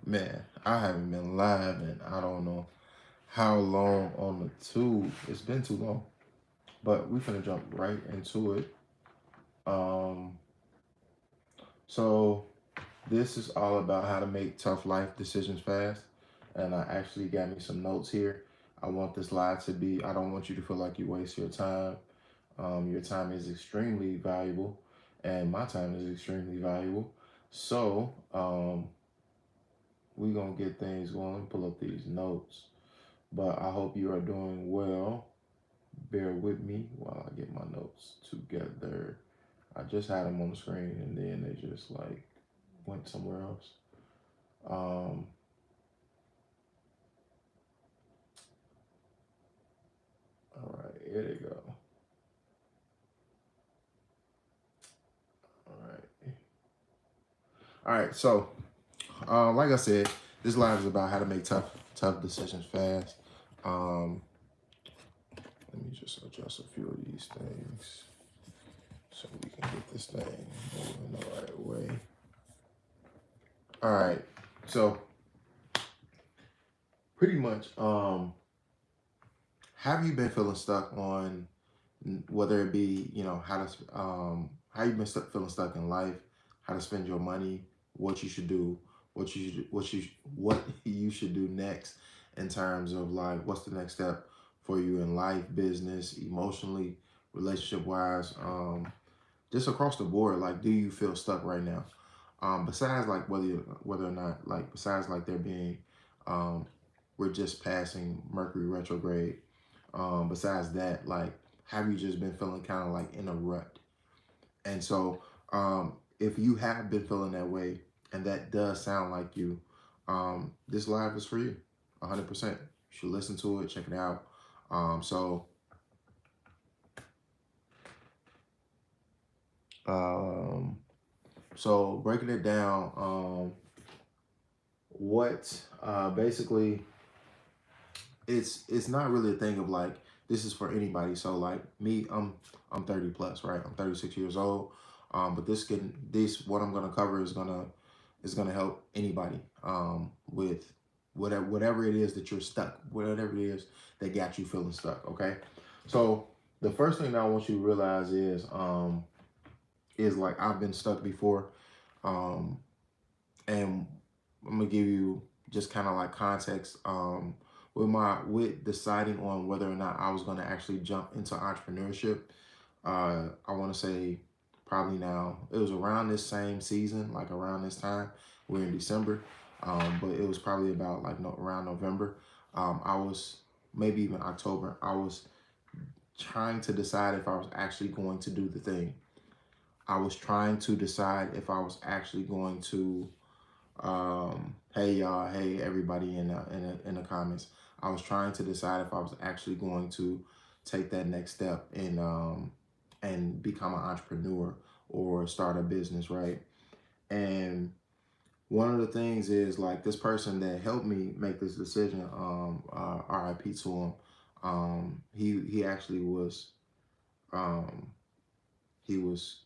Man, I haven't been live and I don't know how long on the tube. It's been too long. But we finna jump right into it. Um, so this is all about how to make tough life decisions fast. And I actually got me some notes here. I want this live to be, I don't want you to feel like you waste your time. Your time is extremely valuable, and my time is extremely valuable. So, we're gonna get things going, pull up these notes. But I hope you are doing well. Bear with me while I get my notes together. I just had them on the screen and then they just like went somewhere else. Um, all right, here they go. All right. All right, so like I said, this live is about how to make tough decisions fast. Um, Let me just adjust a few of these things so we can get this thing moving the right way. All right, so pretty much, have you been feeling stuck on whether it be how you've been feeling stuck in life, how to spend your money, what you should do, what you should do next in terms of like what's the next step for you in life, business, emotionally, relationship wise, just across the board. Like, do you feel stuck right now? Besides like whether or not like besides like there being um, we're just passing Mercury retrograde. Besides that, like, have you just been feeling kind of like in a rut? And so, if you have been feeling that way, and that does sound like you, this live is for you, 100%. You should listen to it, check it out. Um, so, um, so breaking it down, what basically it's not really a thing of like this is for anybody. So like me, I'm 30 plus, right? I'm 36 years old. But this what I'm gonna cover is gonna help anybody with whatever it is that you're stuck, whatever it is that got you feeling stuck. Okay, so the first thing that I want you to realize is like I've been stuck before, um, and I'm gonna give you just kind of like context with deciding on whether or not I was gonna actually jump into entrepreneurship. I want to say probably now it was around this same season, like around this time. We're in December, but it was probably about like no, around November. I was maybe even October. I was trying to decide if I was actually going to do the thing. I was trying to decide if I was actually going to hey y'all, hey everybody in the comments. I was trying to decide if I was actually going to take that next step and become an entrepreneur or start a business, right? And one of the things is like this person that helped me make this decision, RIP to him. He actually was um he was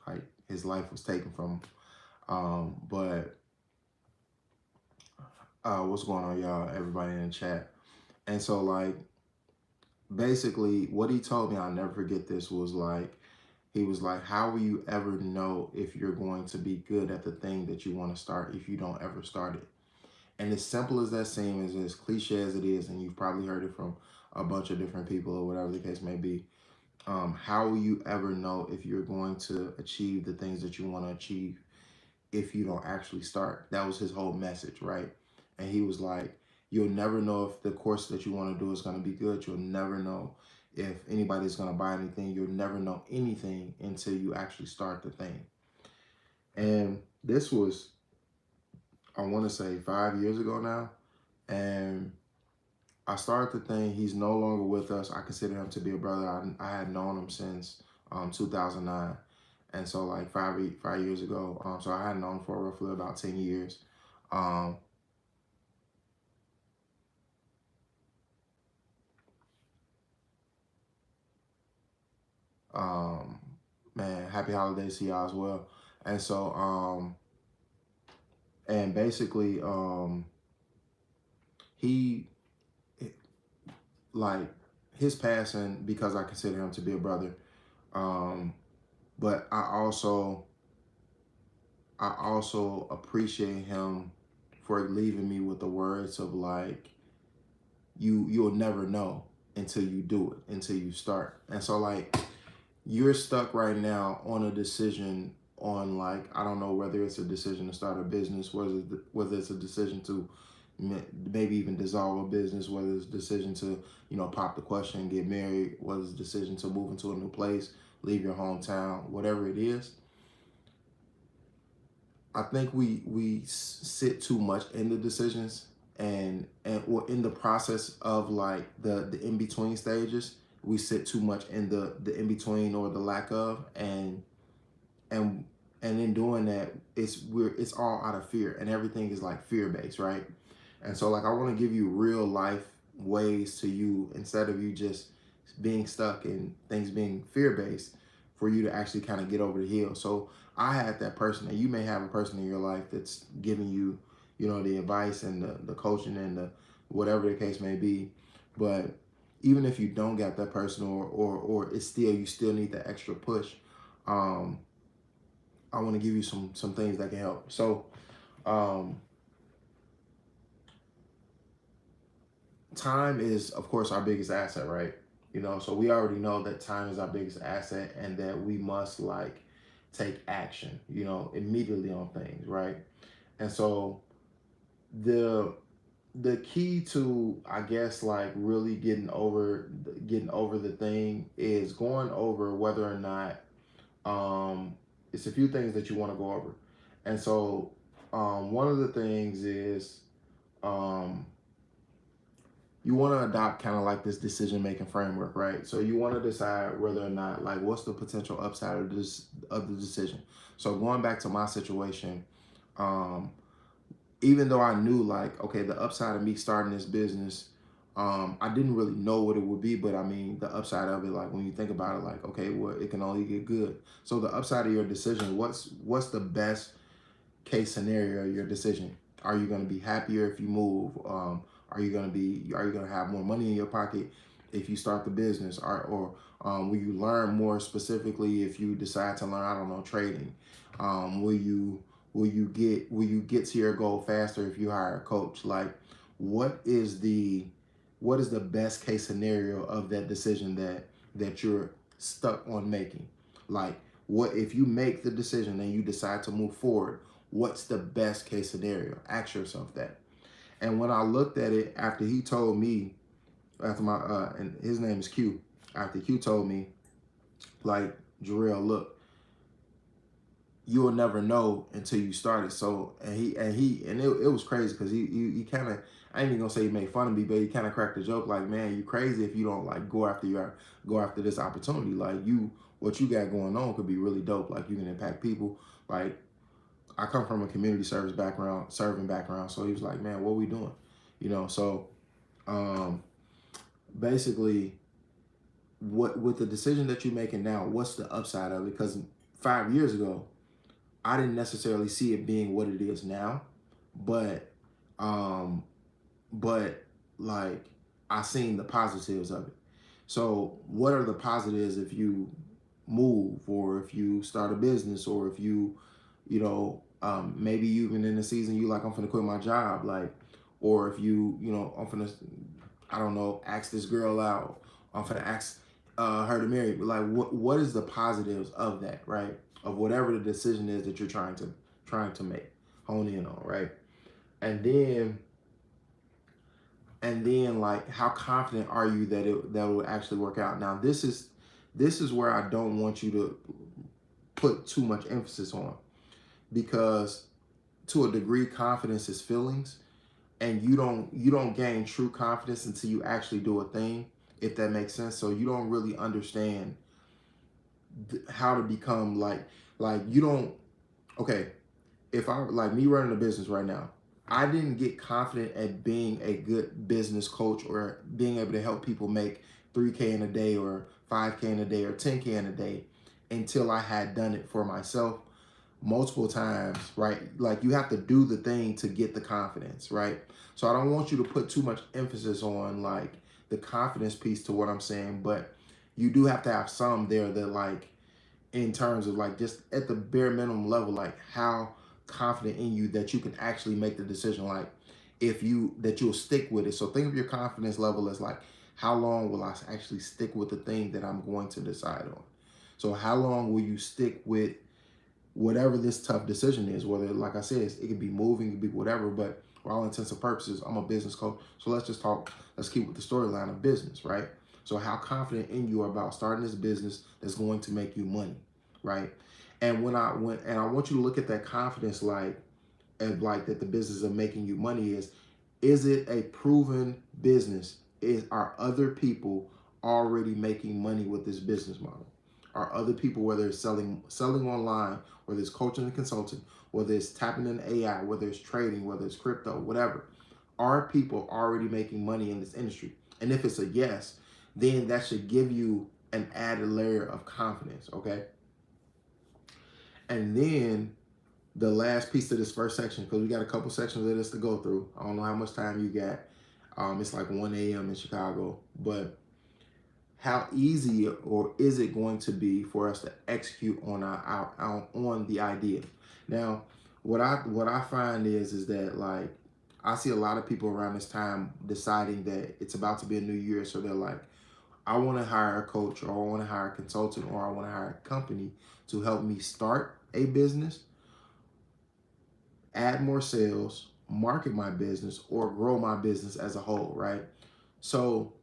like his life was taken from him. But what's going on, y'all? Everybody in the chat. And so, like, basically, what he told me, I'll never forget this, was like, he was like, how will you ever know if you're going to be good at the thing that you want to start if you don't ever start it? And as simple as that seems, as cliche as it is, and you've probably heard it from a bunch of different people or whatever the case may be, how will you ever know if you're going to achieve the things that you want to achieve if you don't actually start? That was his whole message, right? And he was like, you'll never know if the course that you want to do is going to be good. You'll never know if anybody's going to buy anything. You'll never know anything until you actually start the thing. And this was, I want to say 5 years ago now. And I started the thing. He's no longer with us. I consider him to be a brother. I had known him since 2009. And so like 5 years ago, so I had known him for roughly about 10 years. Um, man, happy holidays to y'all as well. And so, And basically, he like his passing, because I consider him to be a brother. Um, but I also appreciate him for leaving me with the words of like, you'll never know until you do it, until you start. And so like, you're stuck right now on a decision on like, I don't know whether it's a decision to start a business, whether it's a decision to maybe even dissolve a business, whether it's a decision to, pop the question and get married, whether it's a decision to move into a new place, leave your hometown, whatever it is. I think we sit too much in the decisions, and or in the process of like the in between stages. We sit too much in the in between, or the lack of, and and in doing that, it's all out of fear, and everything is like fear based, right? And so like, I want to give you real life ways to you, instead of you just being stuck in things being fear based, for you to actually kind of get over the hill. So I had that person, and you may have a person in your life that's giving you, the advice and the coaching and the whatever the case may be. But even if you don't got that person, or it's still, you still need the extra push. um I want to give you some things that can help. So um time is, of course, our biggest asset, right? So we already know that time is our biggest asset, and that we must like take action, immediately on things, right? And so the the key to, I guess, like really getting over the thing is going over whether or not, it's a few things that you want to go over. And so one of the things is, um, you want to adopt kind of like this decision making framework, right? So you want to decide whether or not, like, what's the potential upside of the decision. So going back to my situation, um, even though I knew like, okay, the upside of me starting this business, I didn't really know what it would be, but I mean, the upside of it, like when you think about it, like, okay, well, it can only get good. So the upside of your decision, what's the best case scenario of your decision? Are you going to be happier if you move? Are you going to have more money in your pocket if you start the business? Will you learn more specifically if you decide to learn, I don't know, trading? Will you get to your goal faster if you hire a coach? Like, what is the what is the best case scenario of that decision that you're stuck on making? Like, what if you make the decision and you decide to move forward? What's the best case scenario? Ask yourself that. And when I looked at it, after he told me, after my and his name is Q, after Q told me, like, Jarrell, look, you will never know until you started. So, and it was crazy, because he kind of, I ain't even gonna say he made fun of me, but he kind of cracked a joke like, man, you crazy if you don't like go after this opportunity. Like, what you got going on could be really dope. Like, you can impact people. Like, I come from a community service background, serving background. So he was like, man, what are we doing? So um, basically, what with the decision that you're making now, what's the upside of it? Because 5 years ago, I didn't necessarily see it being what it is now, but um, but like, I seen the positives of it. So what are the positives if you move, or if you start a business, or if maybe even in the season you like, I'm gonna quit my job, like, or if I'm gonna, I don't know, ask this girl out, I'm gonna ask her to marry. But like, what is the positives of that, right? Of whatever the decision is that you're trying to make, hone in on, right? And then like, how confident are you that will actually work out? Now this is where I don't want you to put too much emphasis on, because to a degree, confidence is feelings, and you don't gain true confidence until you actually do a thing, if that makes sense. So you don't really understand how to become like you don't. Okay, if I, like me running a business right now, I didn't get confident at being a good business coach, or being able to help people make 3K in a day, or 5K in a day, or 10K in a day, until I had done it for myself, multiple times, right? Like you have to do the thing to get the confidence, right? So I don't want you to put too much emphasis on like the confidence piece to what I'm saying, but you do have to have some there that like in terms of like just at the bare minimum level, like how confident in you that you can actually make the decision, like if you that you'll stick with it. So think of your confidence level as like how long will I actually stick with the thing that I'm going to decide on. So how long will you stick with whatever this tough decision is, whether, like I said, it could be moving, it could be whatever, but for all intents and purposes, I'm a business coach. So let's keep with the storyline of business, right? So how confident in you are about starting this business that's going to make you money, right? And I want you to look at that confidence like, and like that the business of making you money is it a proven business? Are other people already making money with this business model? Are other people, whether it's selling online, whether it's coaching and consulting, whether it's tapping in AI, whether it's trading, whether it's crypto, whatever, are people already making money in this industry? And if it's a yes, then that should give you an added layer of confidence, okay? And then the last piece of this first section, because we got a couple sections of this to go through. I don't know how much time you got. It's like 1 a.m. in Chicago, but how easy or is it going to be for us to execute on on the idea? Now, what I find is that like I see a lot of people around this time deciding that it's about to be a new year, so they're like, I want to hire a coach, or I want to hire a consultant, or I want to hire a company to help me start a business, add more sales, market my business, or grow my business as a whole, right? So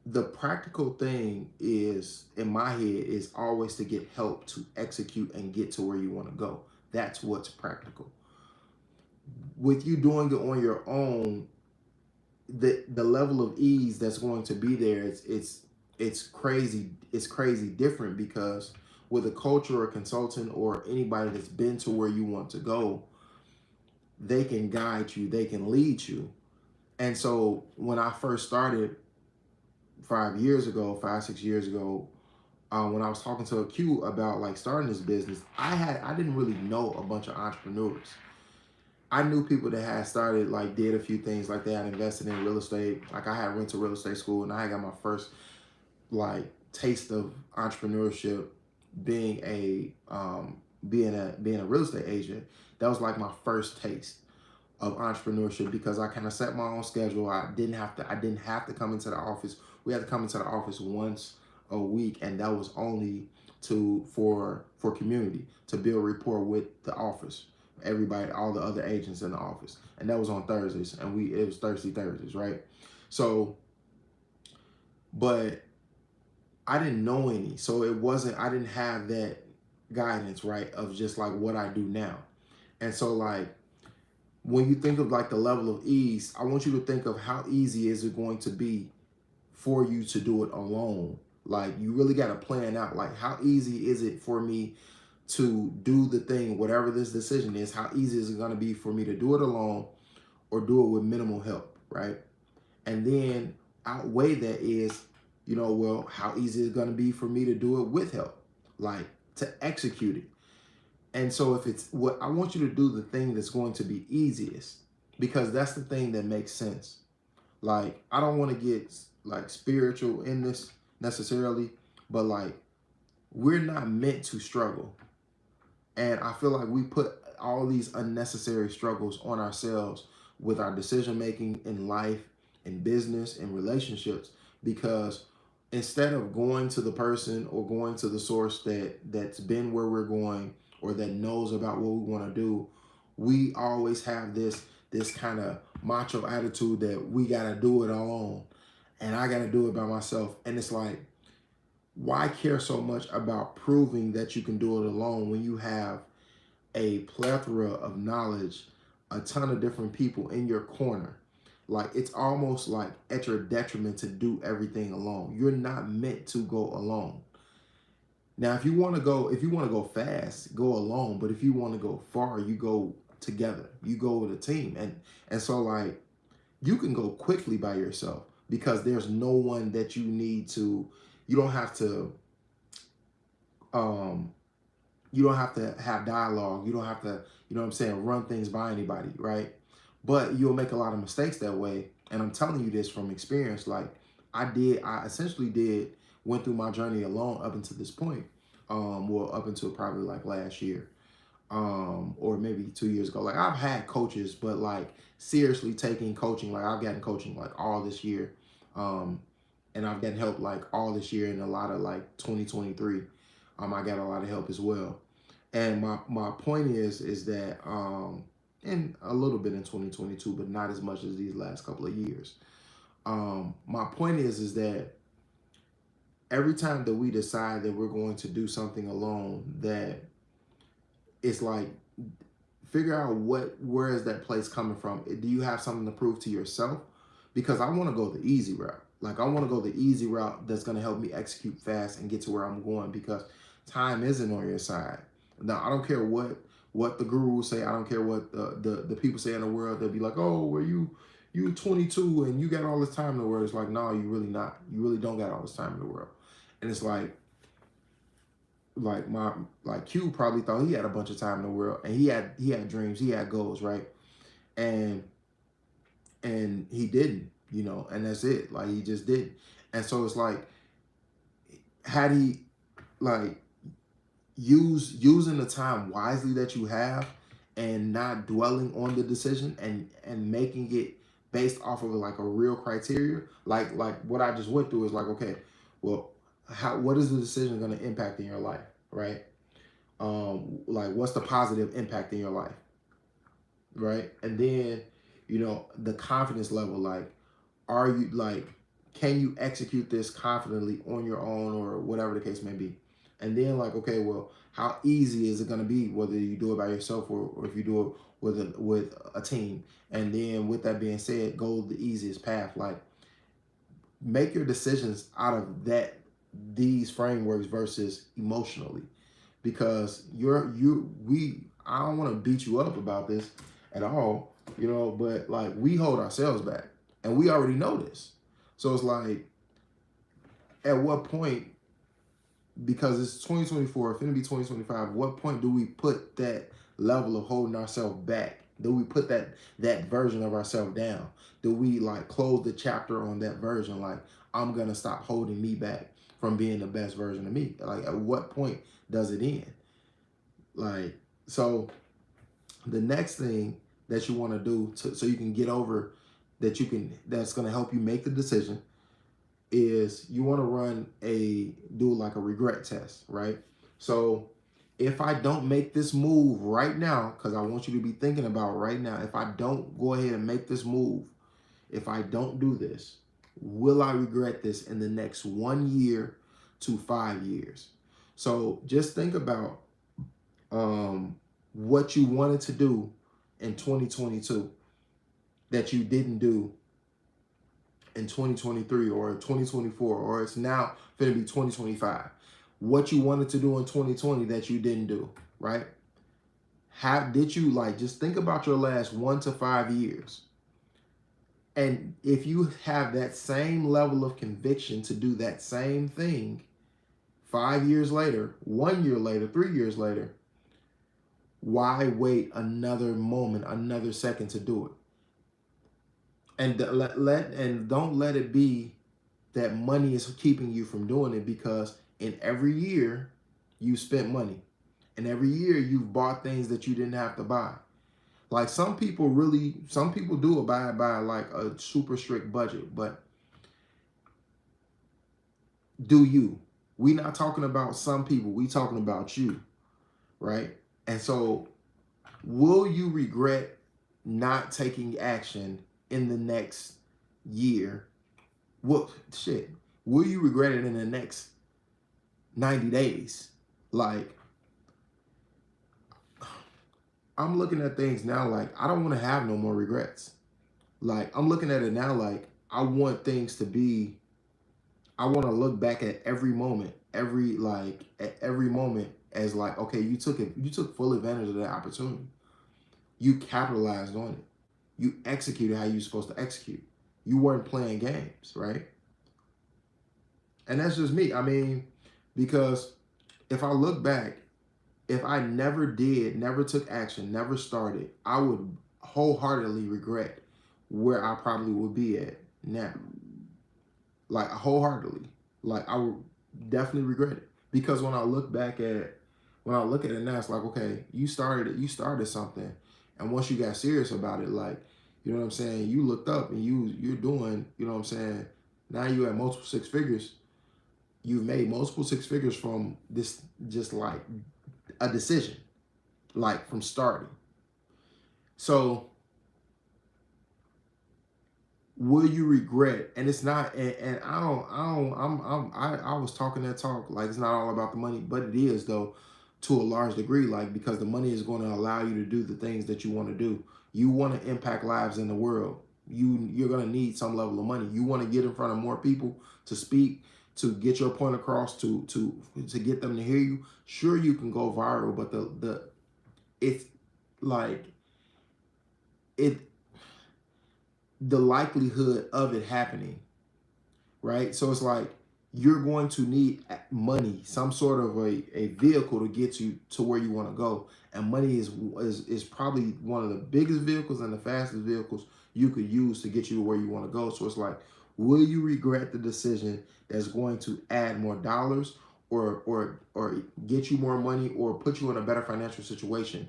the practical thing is, in my head, is always to get help to execute and get to where you want to go. That's what's practical. With you doing it on your own, the level of ease that's going to be there, it's crazy. It's crazy different because with a coach or a consultant or anybody that's been to where you want to go, they can guide you, they can lead you. And so when I first started 5, 6 years ago, when I was talking to a Q about like starting this business, I didn't really know a bunch of entrepreneurs. I knew people that had started, like did a few things, like they had invested in real estate. Like I had went to real estate school and I got my first like taste of entrepreneurship being being a real estate agent. That was like my first taste of entrepreneurship because I kind of set my own schedule. I didn't have to come into the office. We had to come into the office once a week, and that was only for community, to build rapport with the office, everybody, all the other agents in the office. And that was on Thursdays, and it was Thursdays, right? So, but I didn't know any. So I didn't have that guidance, right, of just like what I do now. And so like when you think of like the level of ease, I want you to think of how easy is it going to be for you to do it alone. Like you really got to plan out like how easy is it for me to do the thing, whatever this decision is, how easy is it going to be for me to do it alone or do it with minimal help, right? And then outweigh that is, well, how easy is it going to be for me to do it with help, like to execute it. And so if it's what I want you to do, the thing that's going to be easiest, because that's the thing that makes sense. Like, I don't want to get like spiritual in this necessarily, but like we're not meant to struggle. And I feel like we put all these unnecessary struggles on ourselves with our decision making in life, in business, in relationships, because instead of going to the person or going to the source that's been where we're going or that knows about what we want to do, we always have this kind of macho attitude that we got to do it alone and I got to do it by myself. And it's like, why care so much about proving that you can do it alone when you have a plethora of knowledge, a ton of different people in your corner? Like it's almost like at your detriment to do everything alone. You're not meant to go alone. Now, if you want to go fast, go alone. But if you want to go far, you go together. You go with a team. And so like you can go quickly by yourself because there's no one that you don't have to um You don't have to have dialogue. You don't have to, you know what I'm saying, run things by anybody, right? But you'll make a lot of mistakes that way. And I'm telling you this from experience. Like I essentially went through my journey alone up until this point. Well, up until probably like last year, or maybe 2 years ago. Like I've had coaches, but like seriously taking coaching, like I've gotten coaching like all this year. Um, and I've gotten help like all this year and a lot of like 2023. I got a lot of help as well. And my point is that and a little bit in 2022, but not as much as these last couple of years. My point is that every time that we decide that we're going to do something alone, that it's like figure out where is that place coming from. Do you have something to prove to yourself? Because I want to go the easy route. Like I want to go the easy route that's going to help me execute fast and get to where I'm going, because time isn't on your side. Now I don't care what the gurus say. I don't care what the people say in the world. They'll be like, oh, well you 22 and you got all this time in the world. It's like, no, you really not. You really don't got all this time in the world. And it's like Q probably thought he had a bunch of time in the world, and he had dreams, he had goals, right? And he didn't, and that's it. Like he just didn't. And so it's like, had he like using the time wisely that you have and not dwelling on the decision and making it based off of like a real criteria, like what I just went through is like, okay, well, what is the decision going to impact in your life, right? Like what's the positive impact in your life, right? And then the confidence level, like are you like, can you execute this confidently on your own or whatever the case may be? And then like, okay, well, how easy is it going to be, whether you do it by yourself or if you do it with a team? And then with that being said, go the easiest path. Like make your decisions out of these frameworks versus emotionally, because I don't want to beat you up about this at all, but like we hold ourselves back and we already know this. So it's like, at what point, because it's 2024, it's going to be 2025, what point do we put that level of holding ourselves back? Do we put that version of ourselves down? Do we like close the chapter on that version? Like, I'm going to stop holding me back from being the best version of me. Like, at what point does it end? Like, so the next thing that you want to do so you can get over that's going to help you make the decision is you want to do like a regret test, right? So if I don't make this move right now, because I want you to be thinking about right now, if I don't go ahead and make this move, if I don't do this, will I regret this in the next 1 year to 5 years? So just think about what you wanted to do in 2022 that you didn't do in 2023 or 2024, or it's now going to be 2025. What you wanted to do in 2020 that you didn't do, right? Did you just think about your last 1 to 5 years? And if you have that same level of conviction to do that same thing 5 years later, 1 year later, 3 years later, why wait another moment, another second to do it? And don't let it be that money is keeping you from doing it, because in every year you spent money, and every year you've bought things that you didn't have to buy. Like some people do abide by like a super strict budget, but do you? We not talking about some people, we talking about you, right? And so will you regret not taking action in the next year? Will you regret it in the next 90 days? Like, I'm looking at things now like I don't want to have no more regrets. Like, I'm looking at it now like I want things to be, I want to look back at every moment, at every moment as like, okay, you took full advantage of that opportunity. You capitalized on it. You executed how you're supposed to execute. You weren't playing games, right? And that's just me. I mean, because if I look back if I never took action, never started, I would wholeheartedly regret where I probably would be at now. Like wholeheartedly. Like I would definitely regret it. Because when I look at it now, it's like, okay, you started something. And once you got serious about it, like, you know what I'm saying, you looked up and you're doing, you know what I'm saying, now you at multiple six figures. You've made multiple six figures from this, just like a decision, like from starting. So will you regret? And it's not, and I was talking that talk like it's not all about the money, but it is though, to a large degree, like, because the money is going to allow you to do the things that you want to do. You want to impact lives in the world. You're going to need some level of money. You want to get in front of more people to speak, to get your point across, to get them to hear you. Sure, you can go viral, but the it's like it the likelihood of it happening, right? So it's like you're going to need money, some sort of a vehicle to get you to where you want to go. And money is probably one of the biggest vehicles and the fastest vehicles you could use to get you to where you want to go. So it's like, will you regret the decision that's going to add more dollars or get you more money or put you in a better financial situation?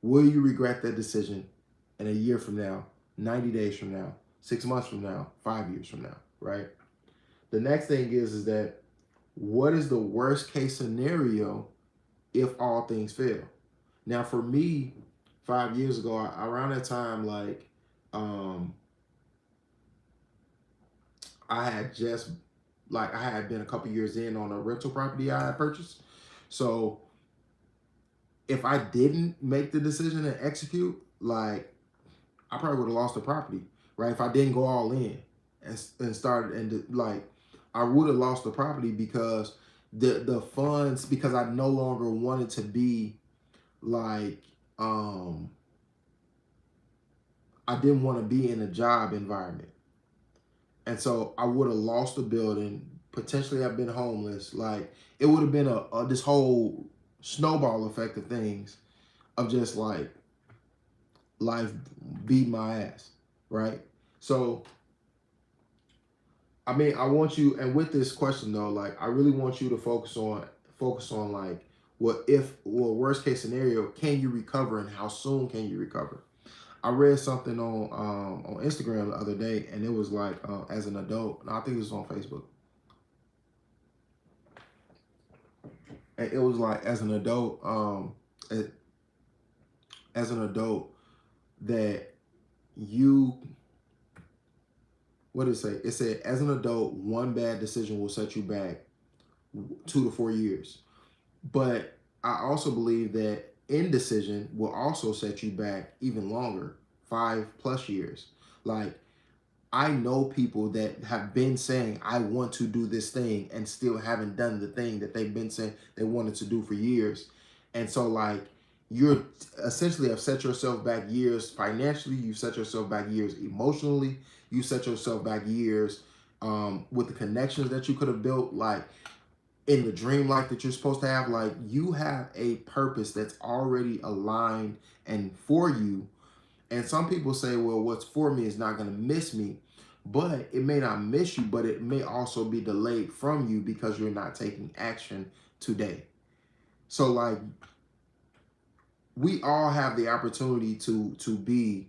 Will you regret that decision in a year from now, 90 days from now, 6 months from now, 5 years from now, right? The next thing is that what is the worst case scenario if all things fail? Now, for me, 5 years ago, around that time, like, I had just, like, I had been a couple years in on a rental property I had purchased. So if I didn't make the decision and execute, like, I probably would have lost the property, right? If I didn't go all in and started and like, I would have lost the property because the funds, because I no longer wanted to be like, I didn't want to be in a job environment. And so I would have lost the building, potentially have been homeless. Like, it would have been this whole snowball effect of things, of just like life beat my ass, right? So I mean, I want you, and with this question though, like, I really want you to focus on like, worst case scenario, can you recover and how soon can you recover? I read something on Instagram the other day, and it was like, as an adult, and I think it was on Facebook, and it was like, as an adult, as an adult, that you, what did it say? It said, as an adult, one bad decision will set you back 2 to 4 years. But I also believe that indecision will also set you back even longer, 5+ years. Like, I know people that have been saying, I want to do this thing, and still haven't done the thing that they've been saying they wanted to do for years. And so, like, you're essentially have set yourself back years financially, you set yourself back years emotionally, you set yourself back years with the connections that you could have built, like, in the dream life that you're supposed to have. Like, you have a purpose that's already aligned and for you. And some people say, well, what's for me is not going to miss me. But it may not miss you, but it may also be delayed from you because you're not taking action today. So, like, we all have the opportunity to be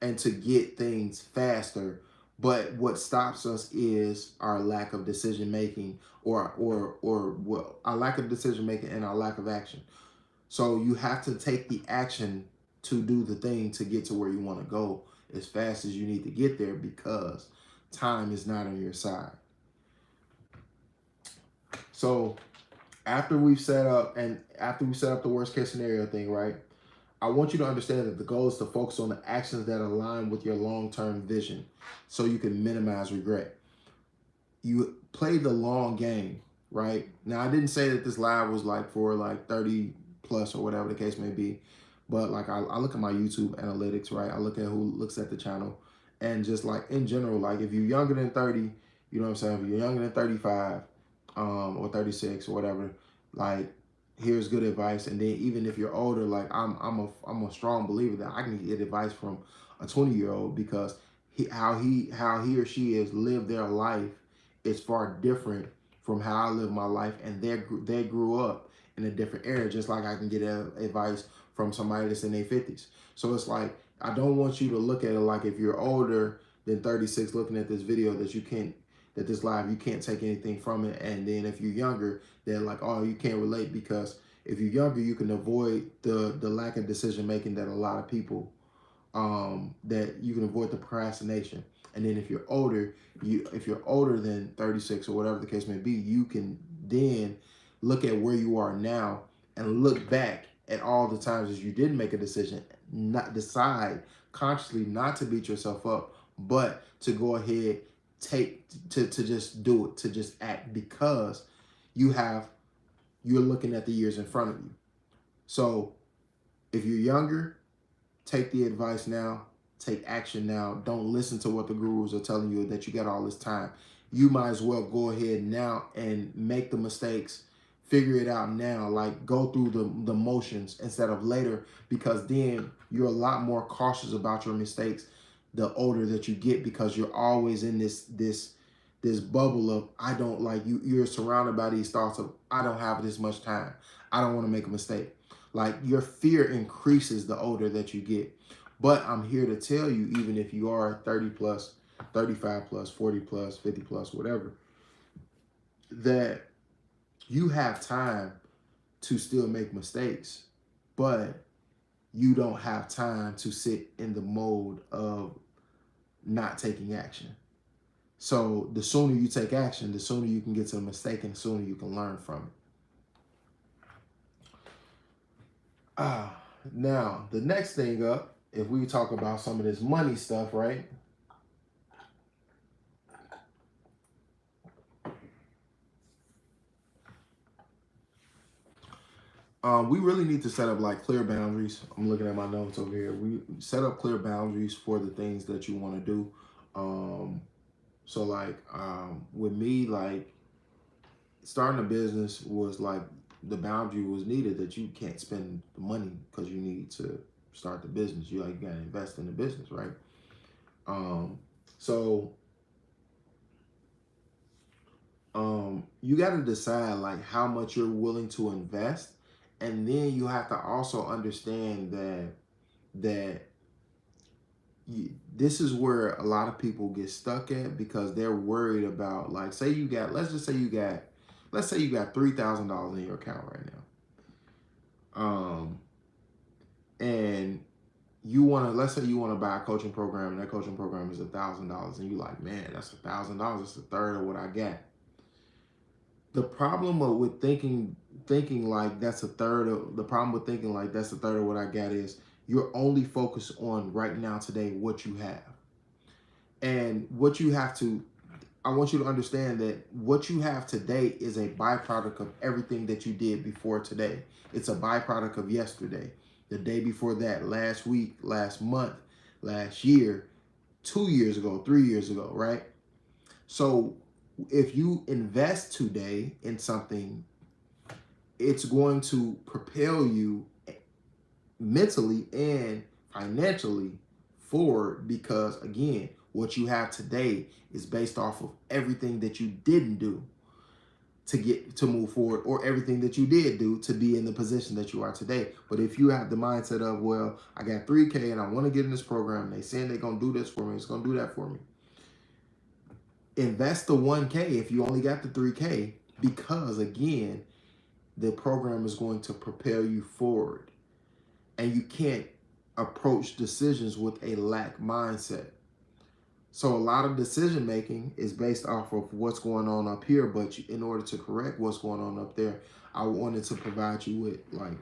and to get things faster, but what stops us is our lack of decision making, or well, our lack of decision making and our lack of action. So you have to take the action to do the thing to get to where you want to go as fast as you need to get there, because time is not on your side. So after we set up the worst case scenario thing, right? I want you to understand that the goal is to focus on the actions that align with your long-term vision so you can minimize regret. You play the long game, right? Now, I didn't say that this live was like for like 30 plus or whatever the case may be, but like, I look at my YouTube analytics, right? I look at who looks at the channel, and just like in general, like, if you're younger than 30, you know what I'm saying? If you're younger than 35 or 36 or whatever, like, here's good advice. And then even if you're older, like I'm a strong believer that I can get advice from a 20-year-old, because how he or she has lived their life is far different from how I live my life, and they grew up in a different era. Just like I can get advice from somebody that's in their 50s. So it's like, I don't want you to look at it like, if you're older than 36 looking at this video, that you can't, that this live, you can't take anything from it. And then if you're younger, then like, oh, you can't relate, because if you're younger, you can avoid the lack of decision making that a lot of people, that you can avoid the procrastination. And then if you're older, if you're older than 36 or whatever the case may be, you can then look at where you are now and look back at all the times that you didn't make a decision, not decide consciously not to beat yourself up, but to go ahead, to just do it, to just act, because you're looking at the years in front of you. So if you're younger, take the advice now, take action now. Don't listen to what the gurus are telling you that you got all this time. You might as well go ahead now and make the mistakes, figure it out now, like go through the motions instead of later, because then you're a lot more cautious about your mistakes the older that you get, because you're always in this bubble of, I don't, like, you're surrounded by these thoughts of, I don't have this much time, I don't want to make a mistake. Like, your fear increases the older that you get. But I'm here to tell you, even if you are 30 plus, 35 plus, 40 plus, 50 plus, whatever, that you have time to still make mistakes, but you don't have time to sit in the mode of not taking action. So the sooner you take action, the sooner you can get to the mistake, and the sooner you can learn from it. Now, the next thing up, if we talk about some of this money stuff, right? We really need to set up like clear boundaries. I'm looking at my notes over here. We set up clear boundaries for the things that you want to do. So like with me, like starting a business was like, the boundary was needed that you can't spend the money because you need to start the business. You like, you gotta invest in the business, right? So you got to decide like how much you're willing to invest, and then you have to also understand that this is where a lot of people get stuck at, because they're worried about, like, say you got, let's say you got $3,000 in your account right now, and you want to, let's say you want to buy a coaching program, and that coaching program is $1,000, and you like, man, that's $1,000, that's a third of what I got. The problem with thinking like that's a third of the problem with thinking like that's a third of what I got is, you're only focused on right now, today, what you have. And what you have to, I want you to understand that what you have today is a byproduct of everything that you did before today. It's a byproduct of yesterday, the day before that, last week, last month, last year, 2 years ago, 3 years ago, right? So if you invest today in something, it's going to propel you mentally and financially forward, because again, what you have today is based off of everything that you didn't do to move forward, or everything that you did do to be in the position that you are today. But if you have the mindset of, well, I got 3K and I want to get in this program, they saying they're going to do this for me, it's going to do that for me, invest the 1K if you only got the 3K, because again, the program is going to propel you forward, and you can't approach decisions with a lack mindset. So a lot of decision making is based off of what's going on up here, but in order to correct what's going on up there, I wanted to provide you with like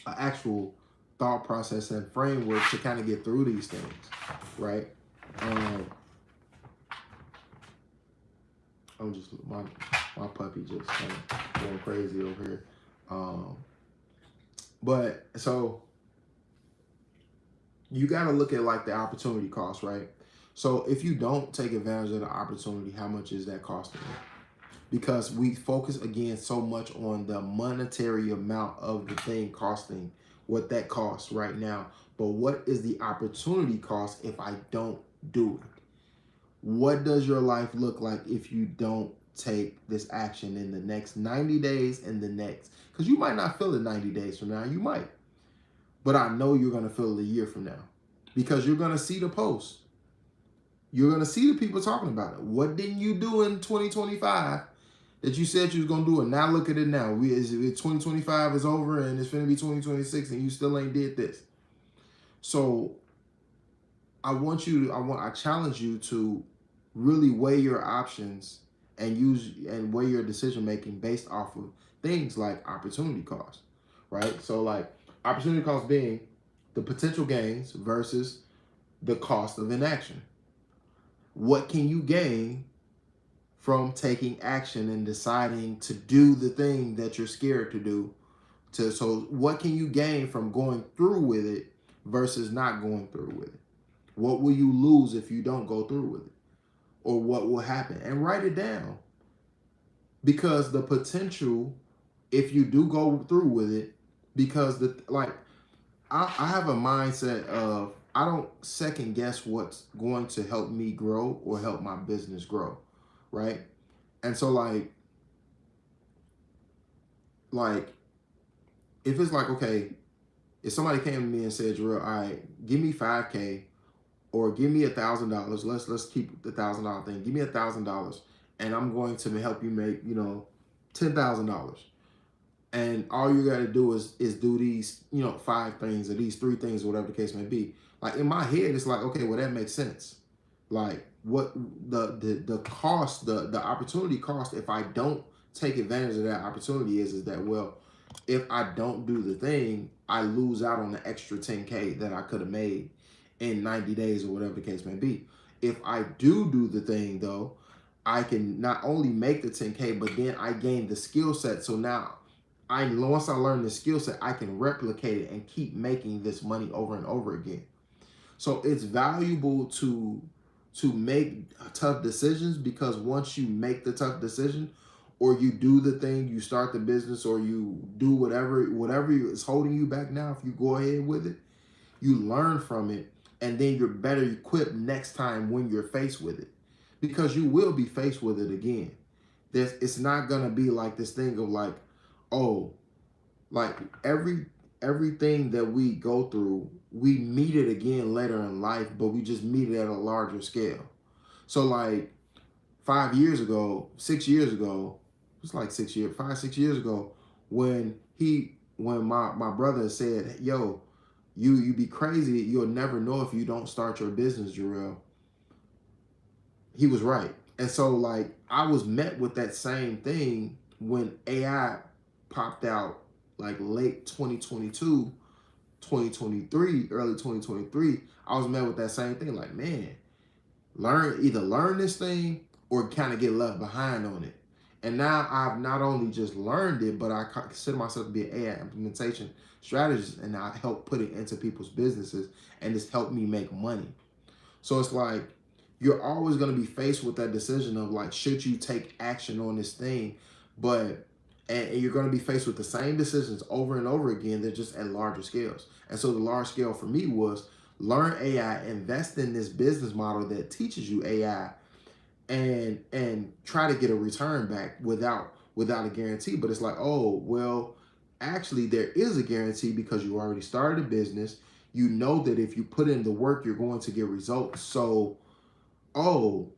an actual thought process and framework to kind of get through these things, right? I'm just, my puppy just kind of going crazy over here. But so you got to look at like the opportunity cost, right? So if you don't take advantage of the opportunity, how much is that costing you? because we focus again so much on the monetary amount of the thing costing what that costs right now. But what is the opportunity cost if I don't do it? What does your life look like if you don't take this action in the next 90 days and the next? Because you might not feel it 90 days from now. You might. But I know you're going to feel it a year from now because you're going to see the post. You're going to see the people talking about it. What didn't you do in 2025 that you said you was going to do? And now look at it now. 2025 is over and it's going to be 2026 and you still ain't did this. So I challenge you to really weigh your options and weigh your decision making based off of things like opportunity cost, right? So like opportunity cost being the potential gains versus the cost of inaction. What can you gain from taking action and deciding to do the thing that you're scared to do? So what can you gain from going through with it versus not going through with it? What will you lose if you don't go through with it? Or what will happen? And write it down. Because the potential, if you do go through with it, because I have a mindset of I don't second guess what's going to help me grow or help my business grow, right? And so like if it's like, okay, if somebody came to me and said, Jarrell, all right, give me 5K or give me $1,000. Let's keep the $1,000 thing. Give me $1,000 and I'm going to help you make, $10,000. And all you got to do is do these, 5 things or these 3 things, or whatever the case may be. Like in my head, it's like, okay, well, that makes sense. Like what the cost, the opportunity cost, if I don't take advantage of that opportunity is that, well, if I don't do the thing, I lose out on the extra 10K that I could have made in 90 days or whatever the case may be. If I do the thing though, I can not only make the 10K, but then I gain the skill set. So now once I learn the skill set, I can replicate it and keep making this money over and over again. So it's valuable to make tough decisions, because once you make the tough decision or you do the thing, you start the business or you do whatever is holding you back now, if you go ahead with it, you learn from it, and then you're better equipped next time when you're faced with it, because you will be faced with it again. It's not going to be like this thing of like, oh, like everything that we go through, we meet it again later in life, but we just meet it at a larger scale. So like 5 years ago, 6 years ago, it's like 6 years ago, when my brother said, yo, you be crazy, you'll never know if you don't start your business, Jarrell. He was right. And so like I was met with that same thing when AI popped out, like late 2022, 2023, early 2023. I was met with that same thing, like, man, either learn this thing or kind of get left behind on it. And now I've not only just learned it, but I consider myself to be an AI implementation strategist, and I help put it into people's businesses, and it's helped me make money. So it's like you're always going to be faced with that decision of like, should you take action on this thing? And you're going to be faced with the same decisions over and over again. They're just at larger scales. And so the large scale for me was learn AI, invest in this business model that teaches you AI, and try to get a return back without a guarantee. But it's like, oh, well, actually there is a guarantee, because you already started a business. You know that if you put in the work, you're going to get results. So, oh,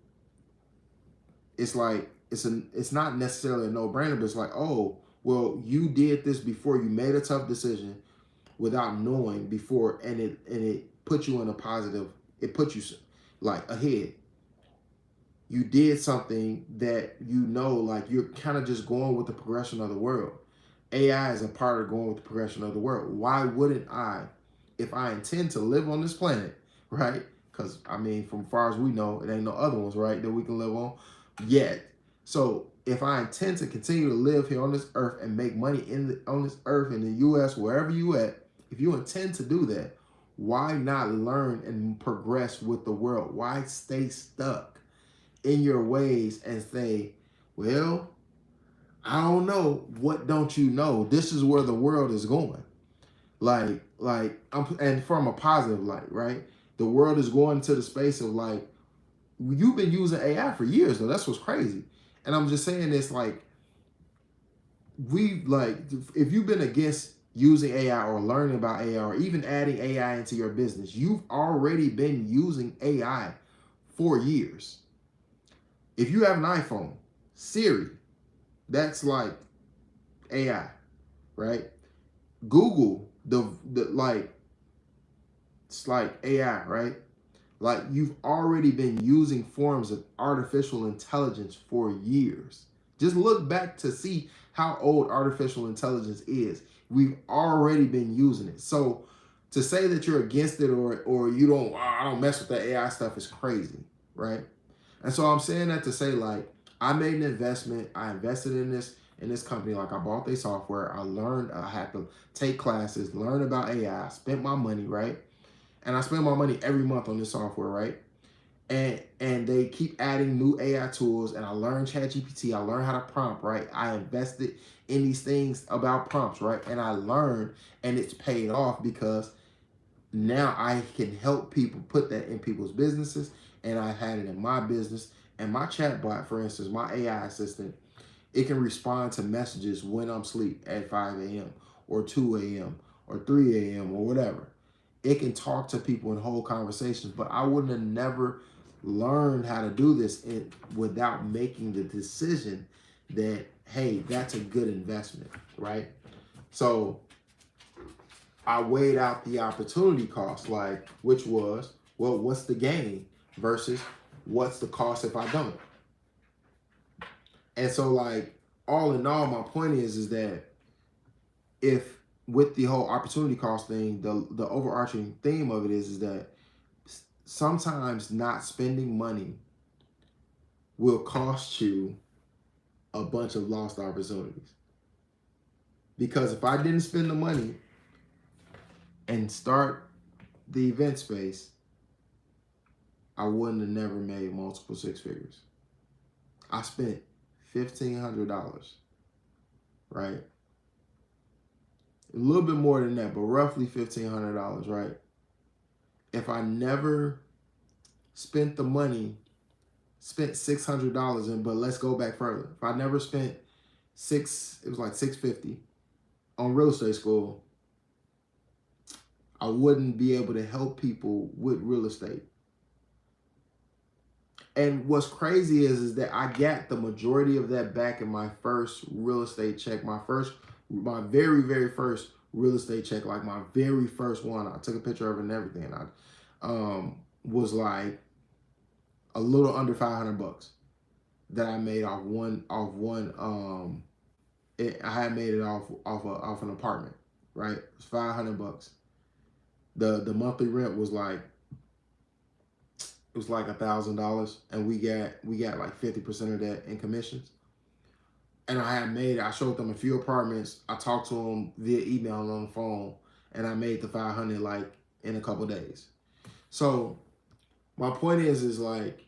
it's like, it's not necessarily a no-brainer, but it's like, oh, well, you did this before, you made a tough decision without knowing before, and it put you in a positive, it put you like ahead. You did something that, like you're kind of just going with the progression of the world. AI is a part of going with the progression of the world. Why wouldn't I, if I intend to live on this planet, right? Because I mean, from far as we know, it ain't no other ones, right, that we can live on yet. So if I intend to continue to live here on this earth and make money on this earth, in the US, wherever you at, if you intend to do that, why not learn and progress with the world? Why stay stuck in your ways and say, well, I don't know. What don't you know? This is where the world is going. And from a positive light, right? The world is going to the space of like, you've been using AI for years though. That's what's crazy. And I'm just saying this like, if you've been against using AI or learning about AI or even adding AI into your business, you've already been using AI for years. If you have an iPhone, Siri, that's like AI, right? Google, the like, it's like AI, right? Like you've already been using forms of artificial intelligence for years. Just look back to see how old artificial intelligence is. We've already been using it. So to say that you're against it or you don't, oh, I don't mess with that AI stuff is crazy, right? And so I'm saying that to say like I made an investment. I invested in this company. Like I bought their software. I learned. I had to take classes, learn about AI. Spent my money, right? And I spend my money every month on this software, right? And they keep adding new AI tools, and I learned ChatGPT. I learned how to prompt, right? I invested in these things about prompts, right? And I learned, and it's paid off because now I can help people put that in people's businesses, and I had it in my business. And my chatbot, for instance, my AI assistant, it can respond to messages when I'm asleep at 5 a.m. or 2 a.m. or 3 a.m. or whatever. It can talk to people and hold conversations, but I wouldn't have never learned how to do this without making the decision that, hey, that's a good investment, right? So I weighed out the opportunity cost, like, which was, well, what's the gain versus what's the cost if I don't? And so, like, all in all, my point is that if with the whole opportunity cost thing, the overarching theme of it is that sometimes not spending money will cost you a bunch of lost opportunities. Because if I didn't spend the money and start the event space, I wouldn't have never made multiple six figures. I spent $1,500, right? A little bit more than that, but roughly $1,500, right? If I never spent the money, spent $600 in, but let's go back further. If I never spent it was like $650 on real estate school, I wouldn't be able to help people with real estate. And what's crazy is that I got the majority of that back in my first real estate check, my very, very first real estate check, like my very first one. I took a picture of it and everything. I was like a little under $500 that I made off one. I had made it off an apartment, right? It was $500. The monthly rent was like $1,000, and we got like 50% of that in commissions. And I showed them a few apartments. I talked to them via email and on the phone, and I made the 500 like in a couple days. So my point is like,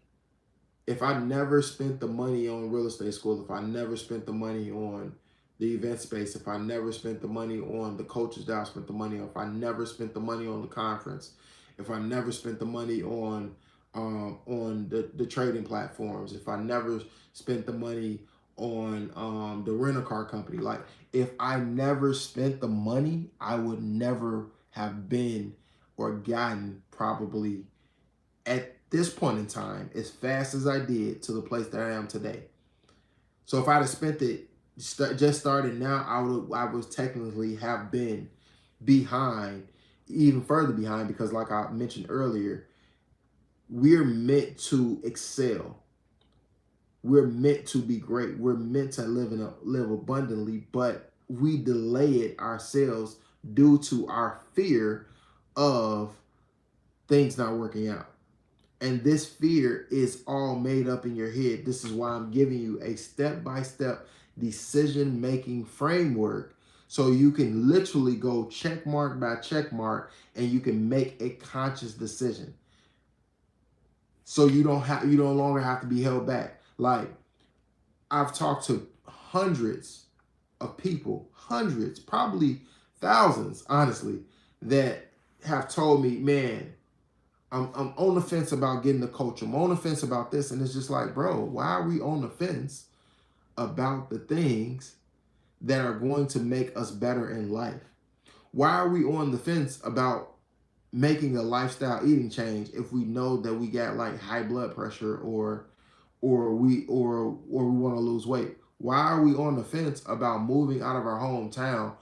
if I never spent the money on real estate school, if I never spent the money on the event space, if I never spent the money on the coaches that I spent the money on, if I never spent the money on the conference, if I never spent the money on the trading platforms, if I never spent the money on the rental car company, like if I never spent the money, I would never have been or gotten probably at this point in time as fast as I did to the place that I am today. So if I'd have spent it just started now, I would technically have been behind, even further behind, because like I mentioned earlier, we're meant to excel. We're meant to be great. We're meant to live abundantly, but we delay it ourselves due to our fear of things not working out. And this fear is all made up in your head. This is why I'm giving you a step-by-step decision-making framework so you can literally go check mark by check mark and you can make a conscious decision. So you no longer have to be held back. Like I've talked to hundreds of people, hundreds, probably thousands, honestly, that have told me, man, I'm on the fence about getting the coach. I'm on the fence about this. And it's just like, bro, why are we on the fence about the things that are going to make us better in life? Why are we on the fence about making a lifestyle eating change if we know that we got like high blood pressure or we want to lose weight? Why are we on the fence about moving out of our hometown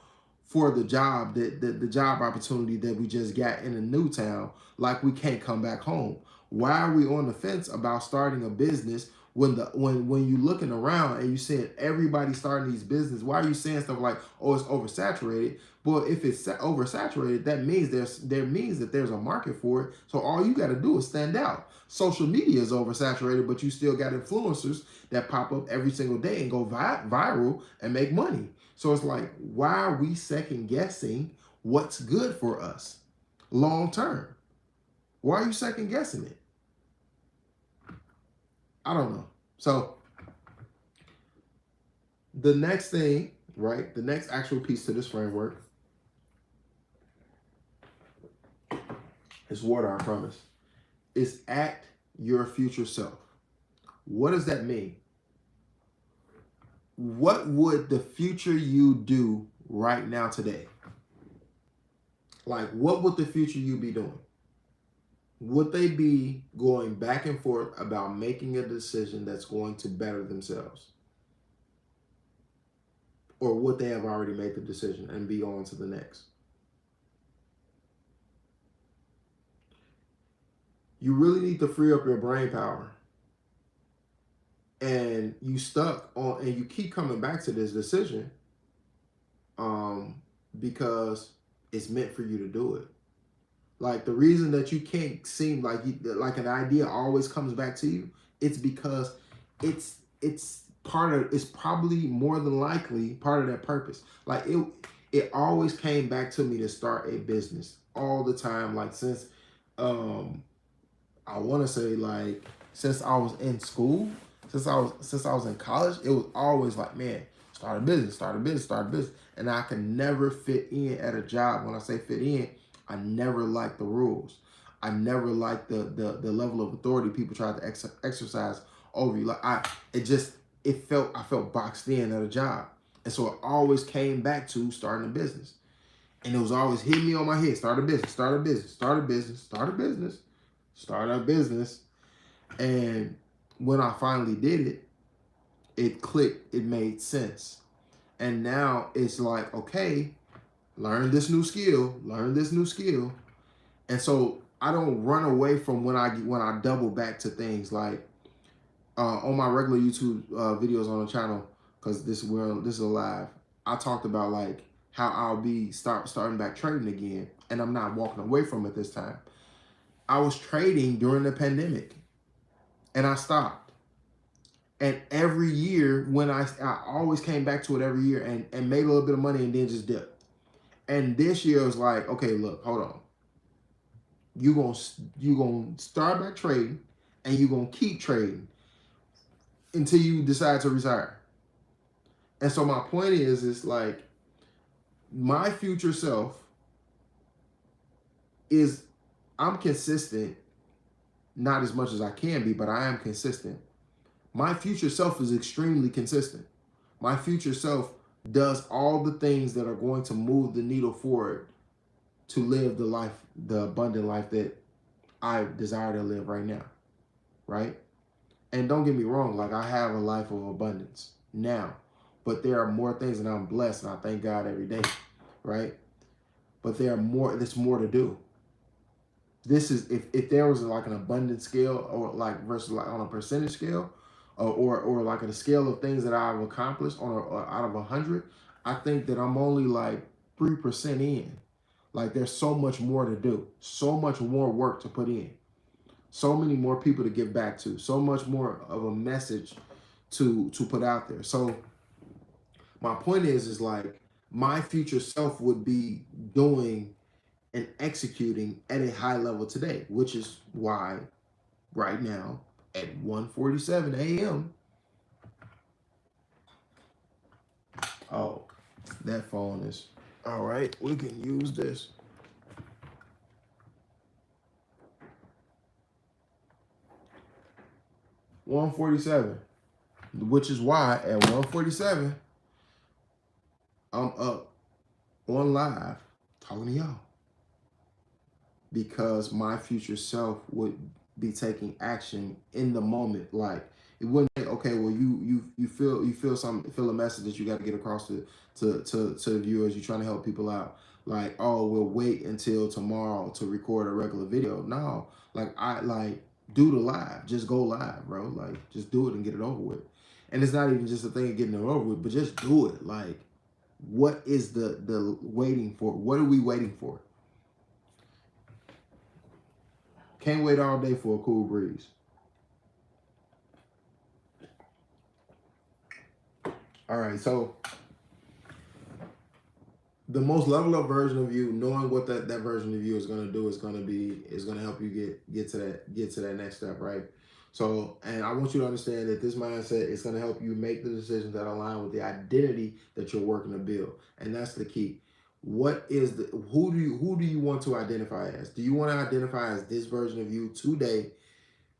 for the job that the job opportunity that we just got in a new town, like we can't come back home? Why are we on the fence about starting a business when you looking around and you seeing everybody starting these business? Why are you saying stuff like, oh, it's oversaturated? Well, if it's oversaturated, that means that there's a market for it. So all you got to do is stand out. Social media is oversaturated, but you still got influencers that pop up every single day and go viral and make money. So it's like, why are we second guessing what's good for us long term? Why are you second guessing it? I don't know. So the next thing, right? The next actual piece to this framework is water, I promise. Is act your future self. What does that mean? What would the future you do right now today? Like, what would the future you be doing? Would they be going back and forth about making a decision that's going to better themselves? Or would they have already made the decision and be on to the next? You really need to free up your brain power. And you stuck on, and you keep coming back to this decision because it's meant for you to do it. Like, the reason that you can't seem like like an idea always comes back to you, it's because it's probably more than likely part of that purpose. Like, it always came back to me to start a business all the time. Like, since I want to say, like, since I was in school, since I was in college, it was always like, man, start a business, and I could never fit in at a job. When I say fit in, I never liked the rules. I never liked the level of authority people tried to exercise over you. Like, I felt boxed in at a job, and so it always came back to starting a business, and it was always hitting me on my head: start a business, start a business, start a business, start a business, start a business. And when I finally did it, it clicked. It made sense, and now it's like, okay, learn this new skill, and so I don't run away from when I double back to things like on my regular YouTube videos on the channel, because this is live. I talked about like how I'll be starting back trading again, and I'm not walking away from it this time. I was trading during the pandemic, and I stopped. And every year, when I always came back to it every year and made a little bit of money and then just dipped. And this year was like, okay, look, hold on. You gonna start back trading, and you gonna keep trading until you decide to retire. And so my point is, it's like my future self is, I'm consistent, not as much as I can be, but I am consistent. My future self is extremely consistent. My future self does all the things that are going to move the needle forward to live the abundant life that I desire to live right now, right? And don't get me wrong, like, I have a life of abundance now, but there are more things, and I'm blessed, and I thank God every day, right? But there's more to do. This is, if there was like an abundant scale, or like versus like on a percentage scale, or like a scale of things that I've accomplished out of 100, I think that I'm only like 3% in. Like, there's so much more to do, so much more work to put in, so many more people to give back to, so much more of a message to put out there. So my point is like, my future self would be doing and executing at a high level today, which is why right now at 1:47 a.m. Oh, that phone is all right. We can use this. $147, which is why at 147 I'm up on live talking to y'all, because my future self would be taking action in the moment. Like, it wouldn't say, okay, well, you feel a message that you got to get across to the viewers. You're trying to help people out. Like, oh, we'll wait until tomorrow to record a regular video. No, like, do the live. Just go live, bro. Like, just do it and get it over with. And it's not even just a thing of getting it over with, but just do it. Like, what is the waiting for? What are we waiting for? Can't wait all day for a cool breeze. All right, so the most level up version of you, knowing what that version of you is going to do, is going to help you get to that next step, right? So, and I want you to understand that this mindset is going to help you make the decisions that align with the identity that you're working to build, and that's the key. What is who do you want to identify as? Do you want to identify as this version of you today,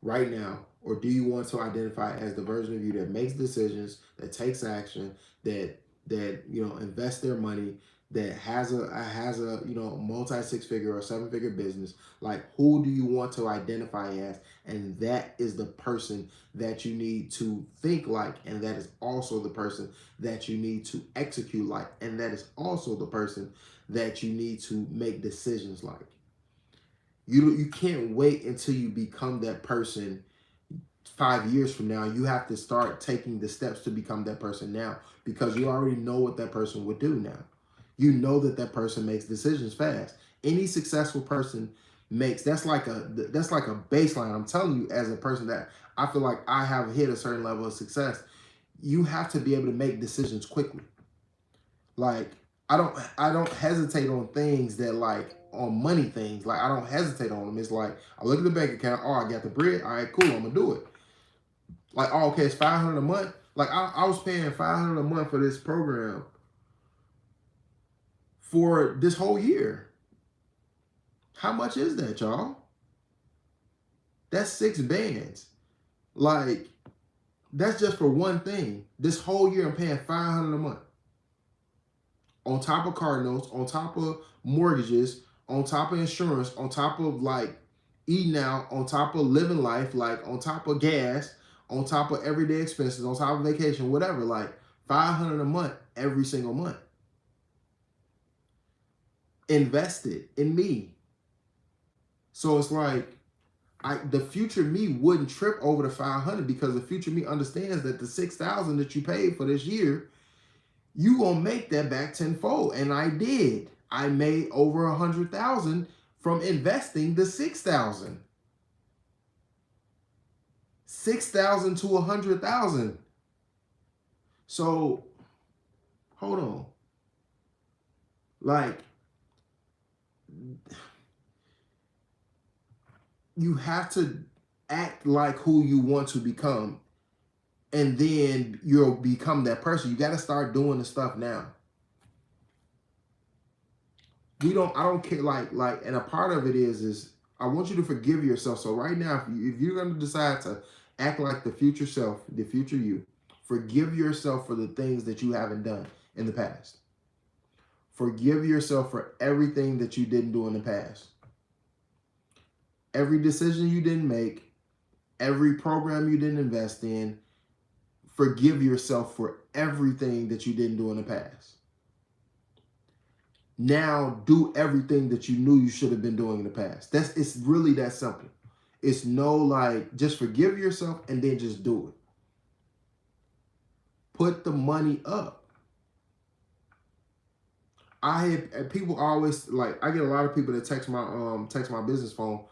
right now, or do you want to identify as the version of you that makes decisions, that takes action, that invests their money, that has a multi six-figure or seven-figure business? Like, who do you want to identify as? And that is the person that you need to think like, and that is also the person that you need to execute like, and that is also the person that you need to make decisions like. You can't wait until you become that person 5 years from now. You have to start taking the steps to become that person now, because you already know what that person would do now. You know that person makes decisions fast. Any successful person that's like a baseline. I'm telling you, as a person that I feel like I have hit a certain level of success, you have to be able to make decisions quickly. Like, I don't hesitate on things that, like, on money things. Like, I don't hesitate on them. It's like, I look at the bank account. Oh, I got the bread. All right, cool. I'm gonna do it. Like, oh, okay, it's $500 a month. Like, I was paying $500 a month for this program for this whole year. How much is that, y'all? That's 6 bands. Like, that's just for one thing. This whole year I'm paying $500 a month. On top of car notes, on top of mortgages, on top of insurance, on top of, like, eating out, on top of living life, like, on top of gas, on top of everyday expenses, on top of vacation, whatever. Like, $500 a month every single month. Invested in me. So it's like, the future me wouldn't trip over the 500, because the future me understands that the 6,000 that you paid for this year, you gonna make that back tenfold. And I did. I made over 100,000 from investing the 6,000. 6,000 to 100,000. So hold on. Like, you have to act like who you want to become, and then you'll become that person. You got to start doing the stuff now. I don't care. Like, and a part of it is I want you to forgive yourself. So right now, if you're going to decide to act like the future self, the future you, forgive yourself for the things that you haven't done in the past. Forgive yourself for everything that you didn't do in the past. Every decision you didn't make, every program you didn't invest in. Forgive yourself for everything that you didn't do in the past. Now do everything that you knew you should have been doing in the past. It's really that simple. It's no, like, just forgive yourself and then just do it. Put the money up. People always, like, I get a lot of people that text my business phone,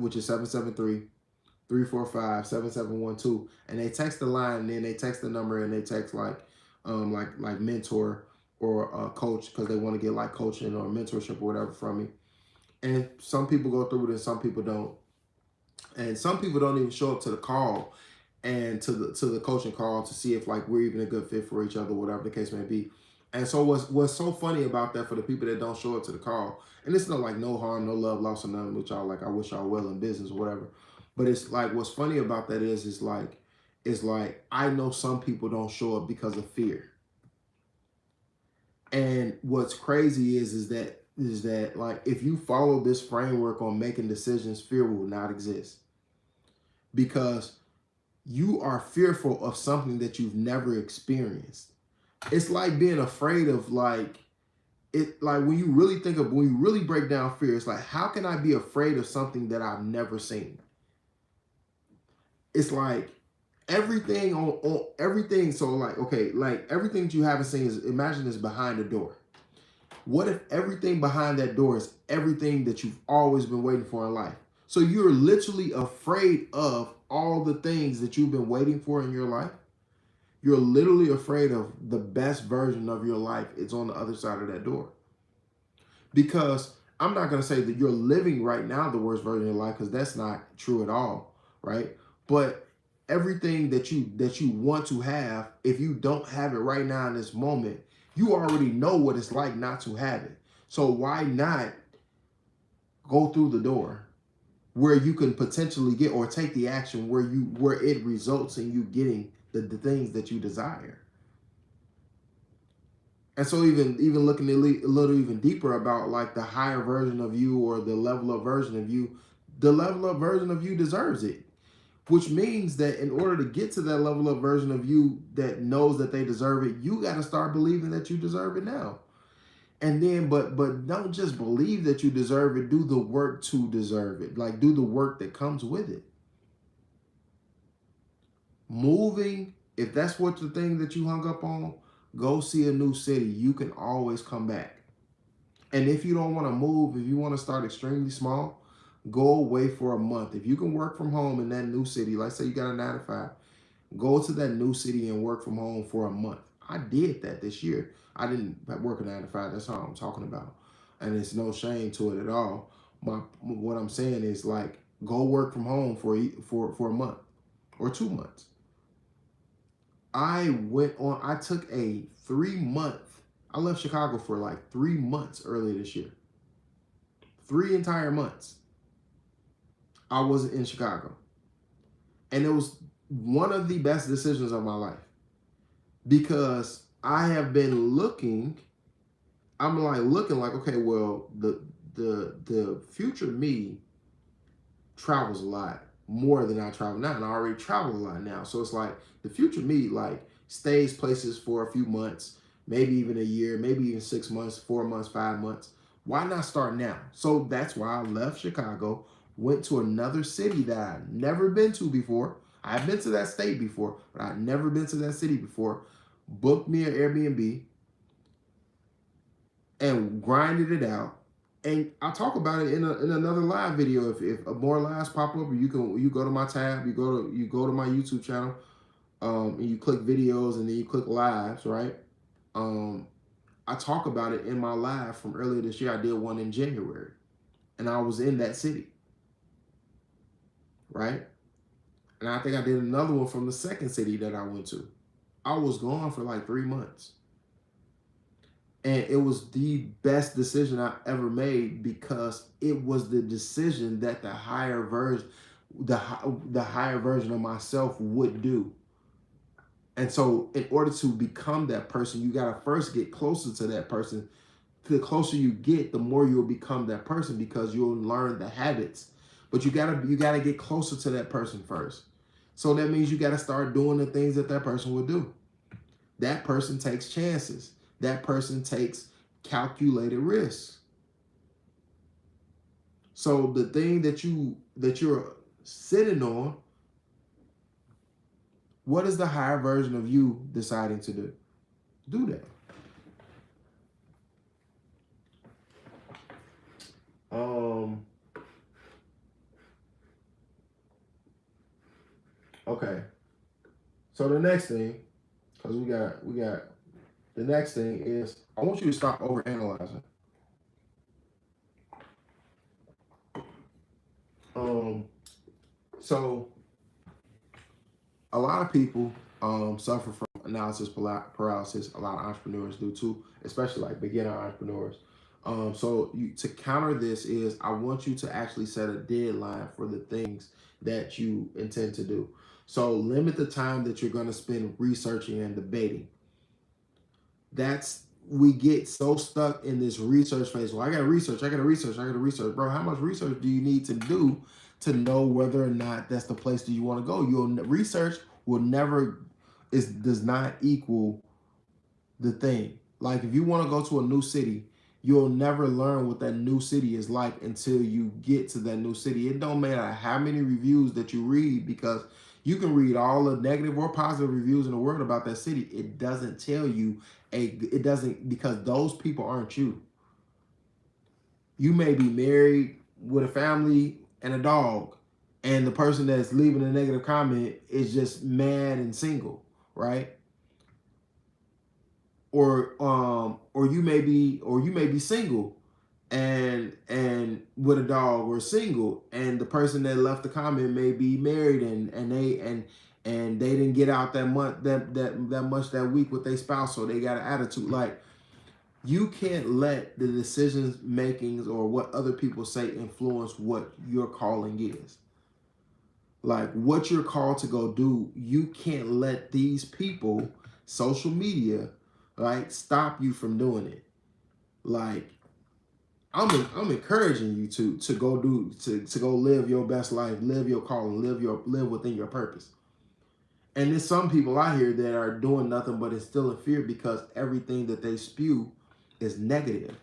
which is 773-345-7712, and they text the line, and then they text the number, and they text like mentor or coach, because they want to get, like, coaching or mentorship or whatever from me. And some people go through it and some people don't. And some people don't even show up to the call. and to the coaching call to see if like we're even a good fit for each other, whatever the case may be. And so what's so funny about that for the people that don't show up to the call, and it's not like no harm, no love lost or nothing with y'all. Like I wish y'all well in business or whatever. But it's like what's funny about that is like I know some people don't show up because of fear. And what's crazy is that like if you follow this framework on making decisions, fear will not exist. Because you are fearful of something that you've never experienced. It's like being afraid of like when you really when you really break down fear, it's like, how can I be afraid of something that I've never seen? It's like everything on everything. So like, okay, like everything that you haven't seen is, imagine is behind the door. What if everything behind that door is everything that you've always been waiting for in life? So you're literally afraid of all the things that you've been waiting for in your life. You're literally afraid of the best version of your life. It's on the other side of that door. Because I'm not going to say that you're living right now the worst version of your life, because that's not true at all, right? But everything that you want to have, if you don't have it right now in this moment, you already know what it's like not to have it. So why not go through the door where you can potentially get, or take the action where it results in you getting the things that you desire? And so even looking a little even deeper about like the higher version of you, or the level up version of you, the level up version of you deserves it. Which means that in order to get to that level up version of you that knows that they deserve it, you got to start believing that you deserve it now. And then, but don't just believe that you deserve it. Do the work to deserve it. Like, do the work that comes with it. Moving, if that's what the thing that you hung up on, go see a new city. You can always come back. And if you don't want to move, if you want to start extremely small, go away for a month. If you can work from home in that new city, like say you got a 9 to 5, go to that new city and work from home for a month. I did that this year. I didn't work a 9 to 5. That's all I'm talking about. And it's no shame to it at all. What I'm saying is like, go work from home for a month or 2 months. I took a 3-month, I left Chicago for like 3 months earlier this year. 3 entire months. I wasn't in Chicago. And it was one of the best decisions of my life. Because I have been looking, I'm like looking like, okay, well, the future me travels a lot more than I travel now. And I already travel a lot now. So it's like the future me like stays places for a few months, maybe even a year, maybe even 6 months, 4 months, 5 months. Why not start now? So that's why I left Chicago, went to another city that I'd never been to before. I've been to that state before, but I'd never been to that city before. Booked me an Airbnb and grinded it out. And I talk about it in another live video. If more lives pop up, you go to my tab, you go to my YouTube channel, and you click videos and then you click lives, right? I talk about it in my live from earlier this year. I did one in January, and I was in that city, right? And I think I did another one from the second city that I went to. I was gone for like 3 months. And it was the best decision I ever made, because it was the decision that the higher version of myself would do. And so in order to become that person, you got to first get closer to that person. The closer you get, the more you'll become that person, because you'll learn the habits. But you gotta get closer to that person first. So that means you got to start doing the things that person would do. That person takes chances. That person takes calculated risks. So the thing that you're sitting on, what is the higher version of you deciding to do? Do that. Okay. So the next thing, because we got the next thing is, I want you to stop overanalyzing. So a lot of people suffer from analysis paralysis. A lot of entrepreneurs do too, especially like beginner entrepreneurs. To counter this is I want you to actually set a deadline for the things that you intend to do. So limit the time that you're going to spend researching and debating. We get so stuck in this research phase. Well, I got to research, I got to research, I got to research. Bro, how much research do you need to do to know whether or not that's the place that you want to go? Research will never does not equal the thing. Like if you want to go to a new city, you'll never learn what that new city is like until you get to that new city. It don't matter how many reviews that you read, because you can read all the negative or positive reviews in the world about that city. It doesn't tell you it doesn't, because those people aren't you. You may be married with a family and a dog, and the person that's leaving a negative comment is just mad and single, right? Or you may be single and with a dog, or single, and the person that left the comment may be married and they didn't get out that much that week with their spouse, so they got an attitude. Like, you can't let the decisions makings or what other people say influence what your calling is. Like, what you're called to go do, you can't let these people, social media, like, stop you from doing it. Like, I'm encouraging you to go to go live your best life, live your calling, live within your purpose. And there's some people out here that are doing nothing but instilling fear, because everything that they spew is negative.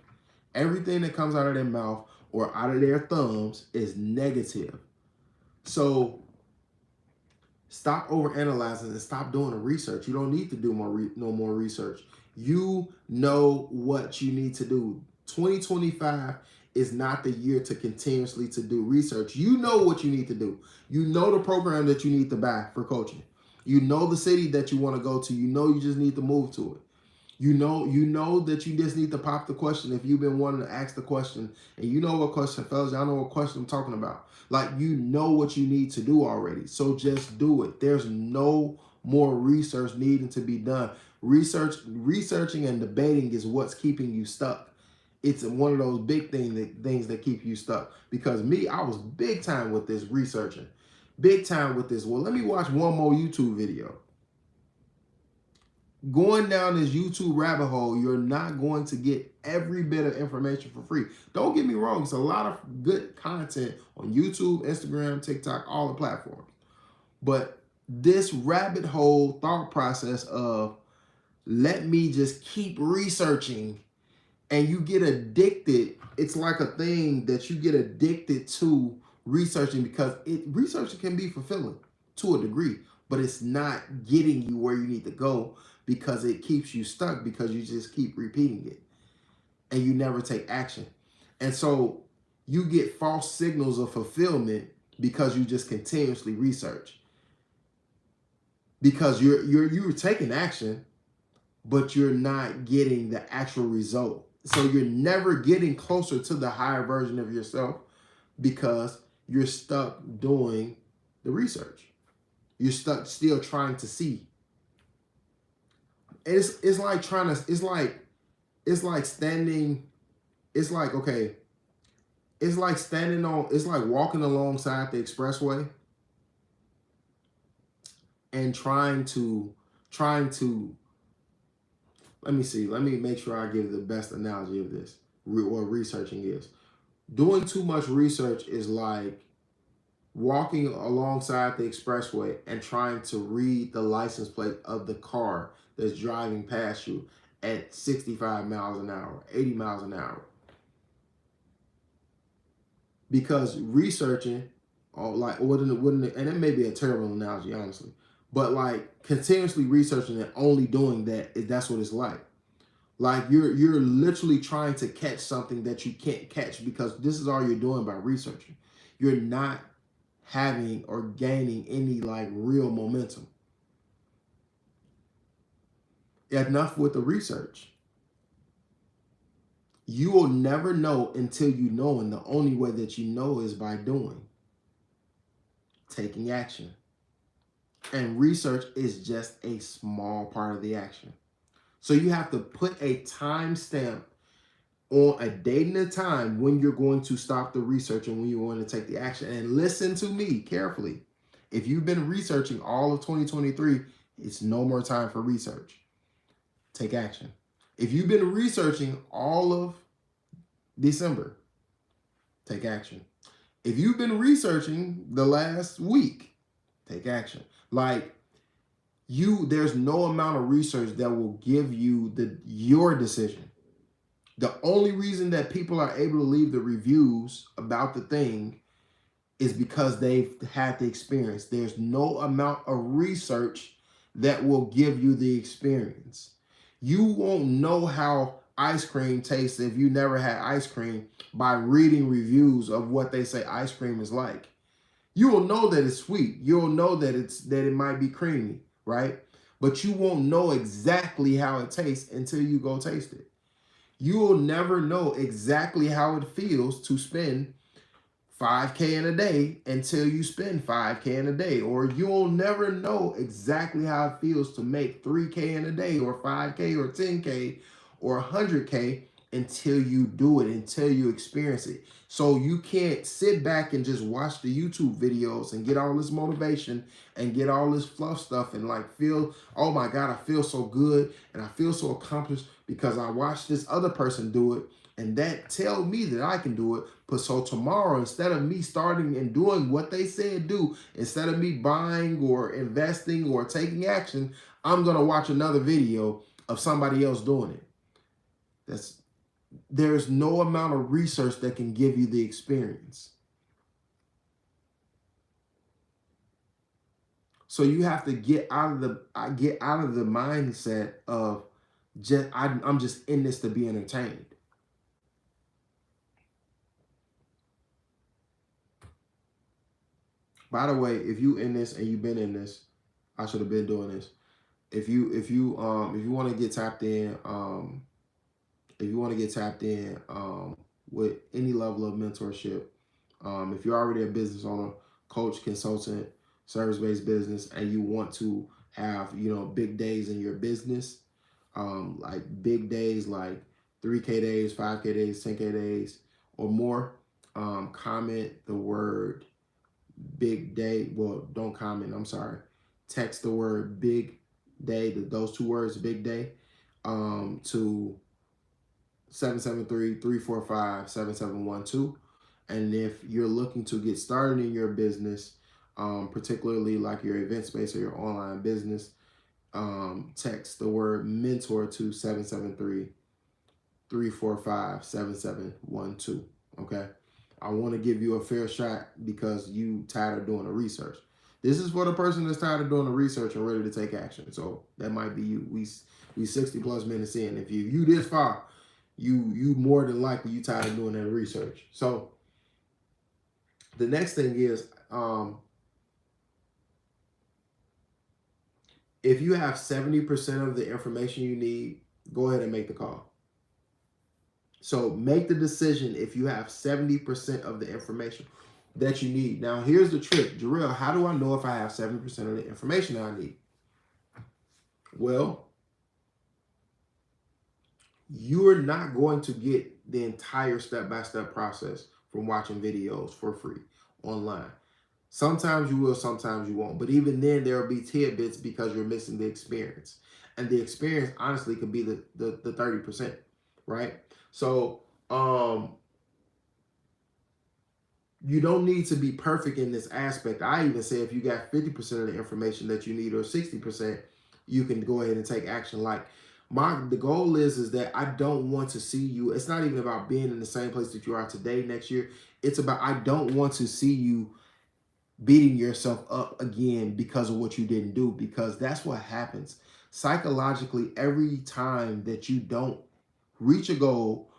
Everything that comes out of their mouth or out of their thumbs is negative. So stop overanalyzing and stop doing the research. You don't need to do no more research. You know what you need to do. 2025 is not the year to continuously to do research. You know what you need to do. You know the program that you need to buy for coaching. You know the city that you want to go to. You know you just need to move to it. You know that you just need to pop the question if you've been wanting to ask the question. And you know what question, fellas. Y'all know what question I'm talking about. Like, you know what you need to do already. So just do it. There's no more research needing to be done. Researching and debating is what's keeping you stuck. It's one of those big things that keep you stuck. Because I was big time with this researching. Big time with this. Well, let me watch one more YouTube video. Going down this YouTube rabbit hole, you're not going to get every bit of information for free. Don't get me wrong. It's a lot of good content on YouTube, Instagram, TikTok, all the platforms. But this rabbit hole thought process of, let me just keep researching, and you get addicted. It's like a thing that you get addicted to researching, because researching can be fulfilling to a degree, but it's not getting you where you need to go, because it keeps you stuck, because you just keep repeating it and you never take action. And so you get false signals of fulfillment because you just continuously research, because you're taking action, but you're not getting the actual result. So you're never getting closer to the higher version of yourself, because you're stuck doing the research. You're stuck still trying to see. It's like walking alongside the expressway and trying to let me make sure I give the best analogy of this, what researching is. Doing too much research is like walking alongside the expressway and trying to read the license plate of the car that's driving past you at 65 miles an hour, 80 miles an hour. Because researching, and it may be a terrible analogy, honestly, but like continuously researching and only doing that's what it's like. Like you're literally trying to catch something that you can't catch, because this is all you're doing by researching. You're not having or gaining any like real momentum. Enough with the research. You will never know until you know, and the only way that you know is by doing, taking action. And research is just a small part of the action. So you have to put a time stamp on a date and a time when you're going to stop the research and when you're going to take the action. And listen to me carefully. If you've been researching all of 2023, it's no more time for research. Take action. If you've been researching all of December, take action. If you've been researching the last week, take action. Like, there's no amount of research that will give you your decision. The only reason that people are able to leave the reviews about the thing is because they've had the experience. There's no amount of research that will give you the experience. You won't know how ice cream tastes if you never had ice cream by reading reviews of what they say ice cream is like. You will know that it's sweet. You'll know that it might be creamy, right? But you won't know exactly how it tastes until you go taste it. You will never know exactly how it feels to spend $5K in a day until you spend $5K in a day. Or you'll never know exactly how it feels to make $3K in a day or $5K or $10K or $100K until you do it, until you experience it. So you can't sit back and just watch the YouTube videos and get all this motivation and get all this fluff stuff and like feel, oh my God, I feel so good and I feel so accomplished because I watched this other person do it. And that tells me that I can do it. But so tomorrow, instead of me starting and doing what they said do, instead of me buying or investing or taking action, I'm going to watch another video of somebody else doing it. There's no amount of research that can give you the experience. So you have to get out of the mindset of I'm just in this to be entertained. By the way, if you in this and you've been in this, I should have been doing this. If you want to get tapped in, with any level of mentorship, if you're already a business owner, coach, consultant, service-based business, and you want to have big days in your business, like big days like 3K days, 5K days, 10K days, or more, comment the word big day. Well, don't comment. I'm sorry. Text the word big day, those two words, big day, to 773-345-7712. And if you're looking to get started in your business, particularly like your event space or your online business, text the word mentor to 773-345-7712. Okay. I want to give you a fair shot because you tired of doing the research. This is for the person that's tired of doing the research and ready to take action. So that might be you. We 60 plus minutes in. If you this far, you more than likely you tired of doing that research. So the next thing is, if you have 70% of the information you need, go ahead and make the call. So make the decision if you have 70% of the information that you need. Now, here's the trick. Jarrell, how do I know if I have 70% of the information that I need? Well, you're not going to get the entire step-by-step process from watching videos for free online. Sometimes you will, sometimes you won't. But even then, there will be tidbits because you're missing the experience. And the experience, honestly, could be the 30%, right? So you don't need to be perfect in this aspect. I even say if you got 50% of the information that you need or 60%, you can go ahead and take action. Like the goal is that I don't want to see you. It's not even about being in the same place that you are today next year. It's about I don't want to see you beating yourself up again because of what you didn't do, because that's what happens psychologically every time that you don't reach a goal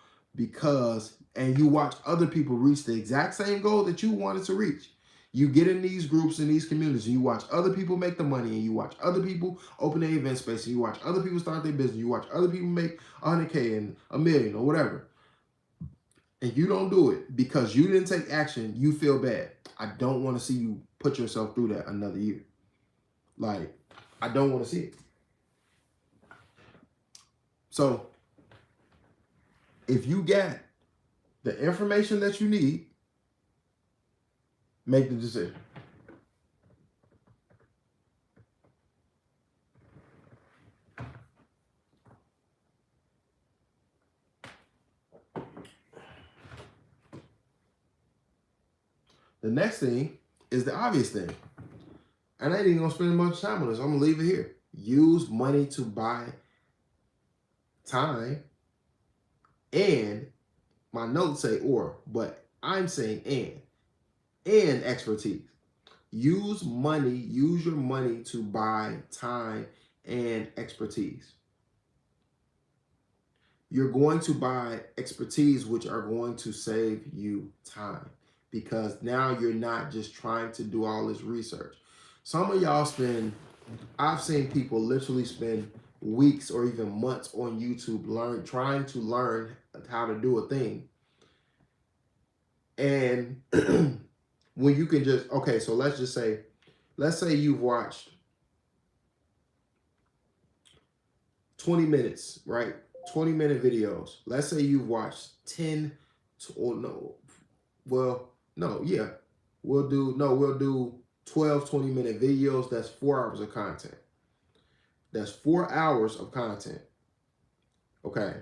and you watch other people reach the exact same goal that you wanted to reach. You get in these groups and these communities and you watch other people make the money and you watch other people open their event space and you watch other people start their business. You watch other people make 100K and a million or whatever. And you don't do it because you didn't take action, you feel bad. I don't want to see you put yourself through that another year. Like, I don't want to see it. So if you get the information that you need, make the decision. The next thing is the obvious thing. And I ain't even gonna spend much time on this. I'm gonna leave it here. Use money to buy time, and my notes say or, but I'm saying and expertise. Use your money to buy time and expertise. You're going to buy expertise, which are going to save you time, because now you're not just trying to do all this research. Some of y'all I've seen people literally spend weeks or even months on YouTube trying to learn how to do a thing. And when you can just, okay, so let's say you've watched 20 minutes, right? 20-minute videos. Let's say you've watched 10 or no, well, no, yeah. We'll do 12 20-minute videos. That's 4 hours of content. That's 4 hours of content. Okay.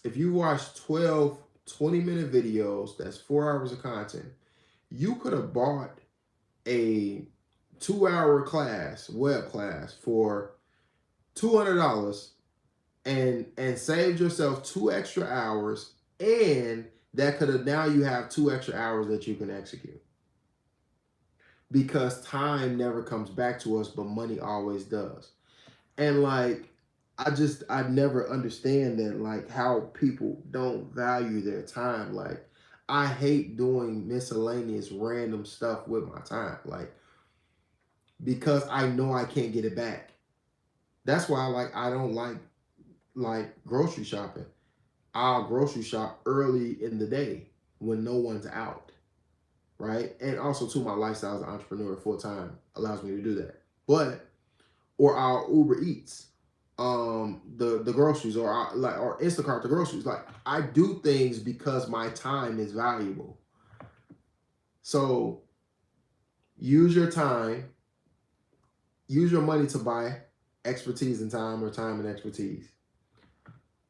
If you watch 12 20-minute videos, that's 4 hours of content. You could have bought a 2-hour class, web class, for $200 and saved yourself 2 extra hours, and that could have, now you have 2 extra hours that you can execute. Because time never comes back to us, but money always does. And like, I never understand that, like, how people don't value their time. Like, I hate doing miscellaneous random stuff with my time, like, because I know I can't get it back. That's why I don't like grocery shopping. I'll grocery shop early in the day when no one's out, right? And also too, my lifestyle as an entrepreneur full time allows me to do that. Or I'll Uber Eats the groceries, or or Instacart the groceries. Like, I do things because my time is valuable. So use your time, use your money to buy expertise and time, or time and expertise.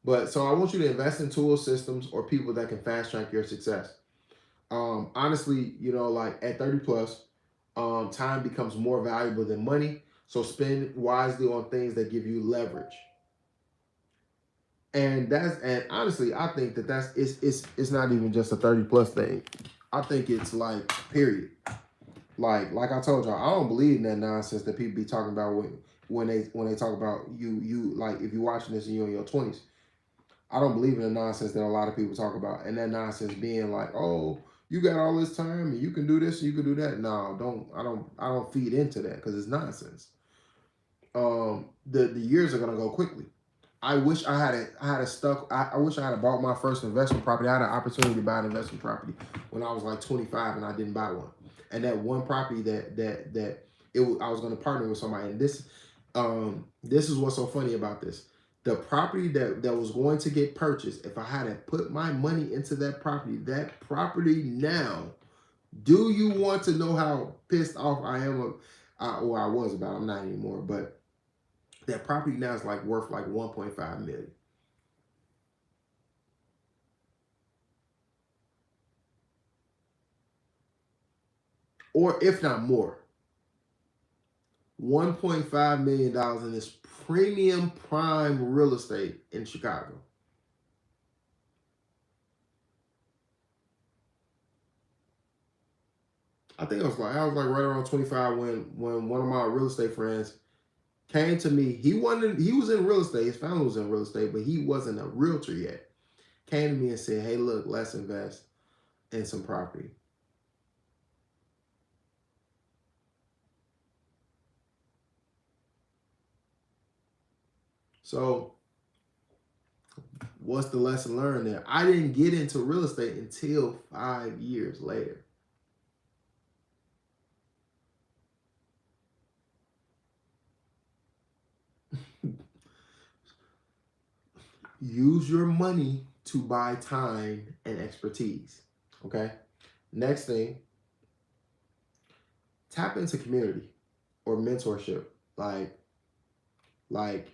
But so I want you to invest in tools, systems, or people that can fast track your success. Honestly, like at 30 plus, time becomes more valuable than money. So spend wisely on things that give you leverage. And honestly, I think it's not even just a 30 plus thing. I think it's like period. Like I told y'all, I don't believe in that nonsense that people be talking about when they talk about you like, if you're watching this and you're in your 20s. I don't believe in the nonsense that a lot of people talk about, and that nonsense being like, oh, you got all this time and you can do this and you can do that. No, I don't feed into that, because it's nonsense. The years are gonna go quickly. I wish I wish I had bought my first investment property. I had an opportunity to buy an investment property when I was like 25, and I didn't buy one. And that one property I was going to partner with somebody. And this is what's so funny about this. The property that was going to get purchased, if I had put my money into that property now, do you want to know how pissed off I am? I was about. I'm not anymore, but that property now is like worth like 1.5 million. Or if not more. $1.5 million in this premium prime real estate in Chicago. I think I was like right around 25 when one of my real estate friends came to me. He was in real estate. His family was in real estate, but he wasn't a realtor yet. Came to me and said, hey, look, let's invest in some property. So what's the lesson learned there? I didn't get into real estate until 5 years later. Use your money to buy time and expertise. Okay. Next thing, tap into community or mentorship. Like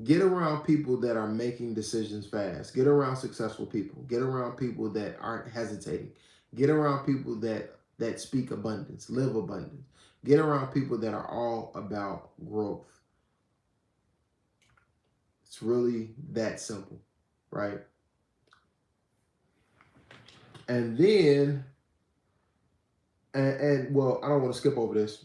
get around people that are making decisions fast. Get around successful people. Get around people that aren't hesitating. Get around people that speak abundance, live abundance. Get around people that are all about growth. It's really that simple, right? And then and well, I don't want to skip over this.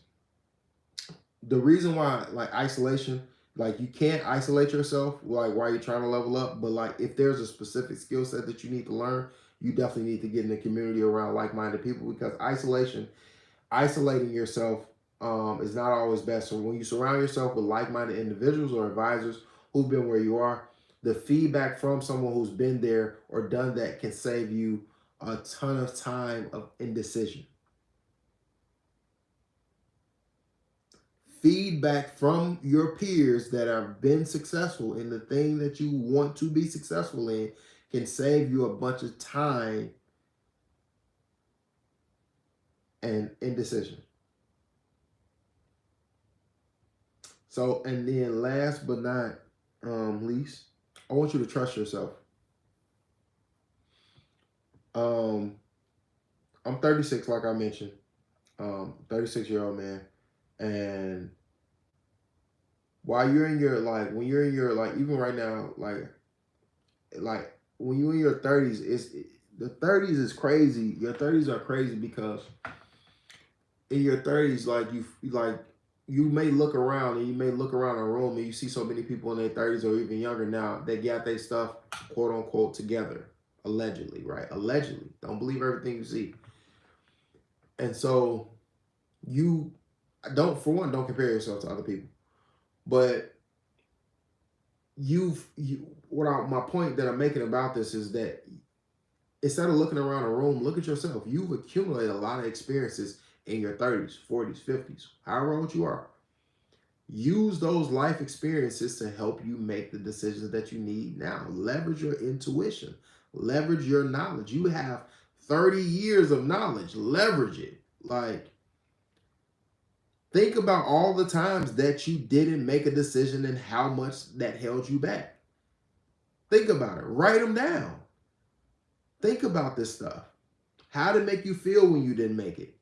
The reason why like isolation, like you can't isolate yourself like while you're trying to level up, but like if there's a specific skill set that you need to learn, you definitely need to get in the community around like-minded people, because isolating yourself is not always best. So when you surround yourself with like-minded individuals or advisors who've been where you are, the feedback from someone who's been there or done that can save you a ton of time of indecision. Feedback from your peers that have been successful in the thing that you want to be successful in can save you a bunch of time and indecision. So, and then last but not least, I want you to trust yourself. Um, I'm 36, like I mentioned, 36-year-old man, and while you're in your like, when you're in your like, even right now, like when you're in your 30s, the 30s is crazy. Your 30s are crazy because in your 30s, you may look around and you may look around a room and you see so many people in their 30s or even younger now that got their stuff quote unquote together, allegedly, right? Allegedly, don't believe everything you see. And so you don't, for one, don't compare yourself to other people, but my point that I'm making about this is that instead of looking around a room, look at yourself. You've accumulated a lot of experiences in your 30s, 40s, 50s, however old you are. Use those life experiences to help you make the decisions that you need now. Leverage your intuition, leverage your knowledge. You have 30 years of knowledge, leverage it. Like, think about all the times that you didn't make a decision and how much that held you back. Think about it, write them down. Think about this stuff. How did it make you feel when you didn't make it?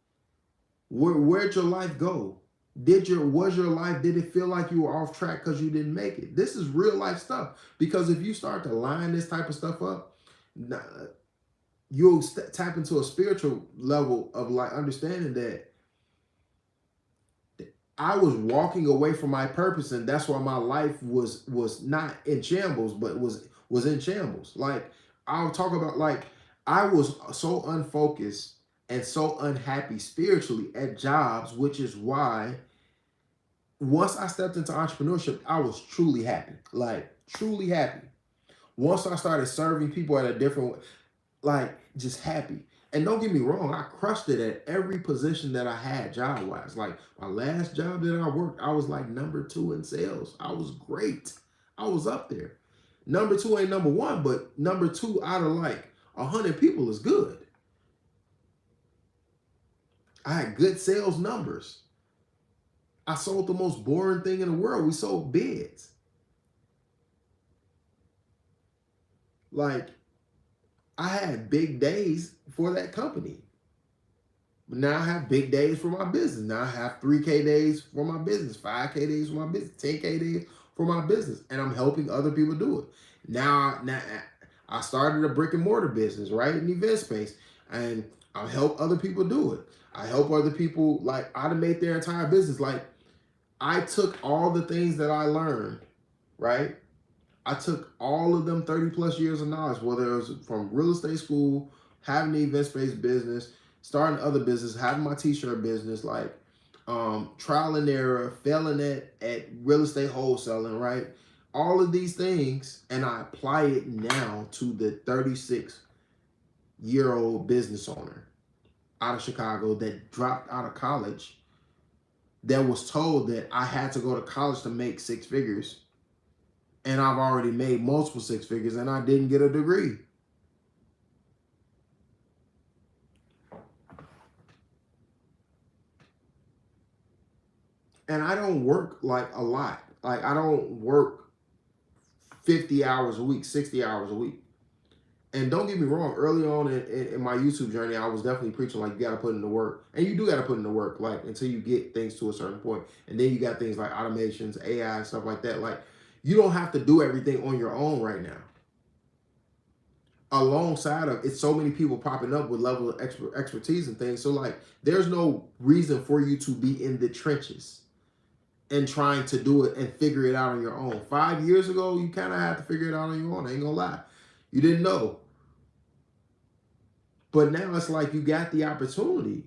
Where'd your life go? Did it feel like you were off track because you didn't make it? This is real life stuff. Because if you start to line this type of stuff up, you'll tap into a spiritual level of like understanding that I was walking away from my purpose, and that's why my life was not in shambles, but was in shambles. Like, I'll talk about, like, I was so unfocused and so unhappy spiritually at jobs, which is why once I stepped into entrepreneurship, I was truly happy. Like, truly happy. Once I started serving people at a different, like, just happy. And don't get me wrong, I crushed it at every position that I had job wise. Like, my last job that I worked, I was like number 2 in sales. I was great. I was up there. Number 2 ain't number 1, but number 2 out of like 100 people is good. I had good sales numbers. I sold the most boring thing in the world. We sold beds. Like, I had big days for that company. But now I have big days for my business. Now I have 3K days for my business, 5K days for my business, 10K days for my business. And I'm helping other people do it. Now I started a brick and mortar business, right? In the event space. And I help other people do it. I help other people like automate their entire business. Like, I took all the things that I learned, right? I took all of them 30 plus years of knowledge, whether it was from real estate school, having the event-based business, starting other business, having my t-shirt business, like trial and error, failing at real estate wholesaling, right? All of these things, and I apply it now to the 36-year-old business owner out of Chicago that dropped out of college, that was told that I had to go to college to make 6 figures, And I've already made multiple six figures and I didn't get a degree. And I don't work like a lot. Like I don't work 50 hours a week, 60 hours a week. And don't get me wrong, early on in my YouTube journey, I was definitely preaching like you got to put in the work. And you do got to put in the work, like until you get things to a certain point. And then you got things like automations, AI, stuff like that. Like you don't have to do everything on your own right now. Alongside of it's so many people popping up with level of expertise and things. So like there's no reason for you to be in the trenches and trying to do it and figure it out on your own. 5 years ago, you kind of had to figure it out on your own. I ain't gonna lie. You didn't know. But now it's like you got the opportunity.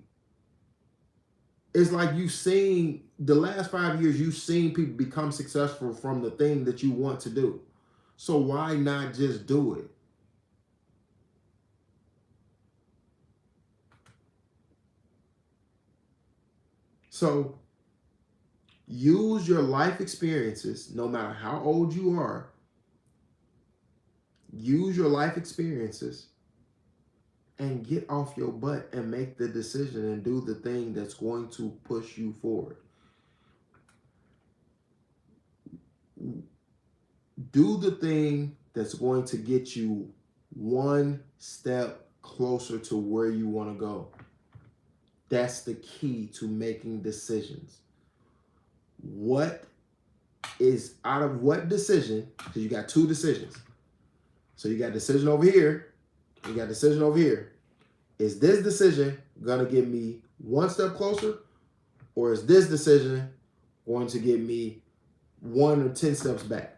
It's like you've seen the last 5 years, you've seen people become successful from the thing that you want to do. So why not just do it? So use your life experiences, no matter how old you are. Use your life experiences and get off your butt and make the decision and do the thing that's going to push you forward. Do the thing that's going to get you one step closer to where you want to go. That's the key to making decisions. What is out of what decision? Because you got two decisions. So you got decision over here, you got decision over here. Is this decision going to get me one step closer? Or is this decision going to get me 1 or 10 steps back?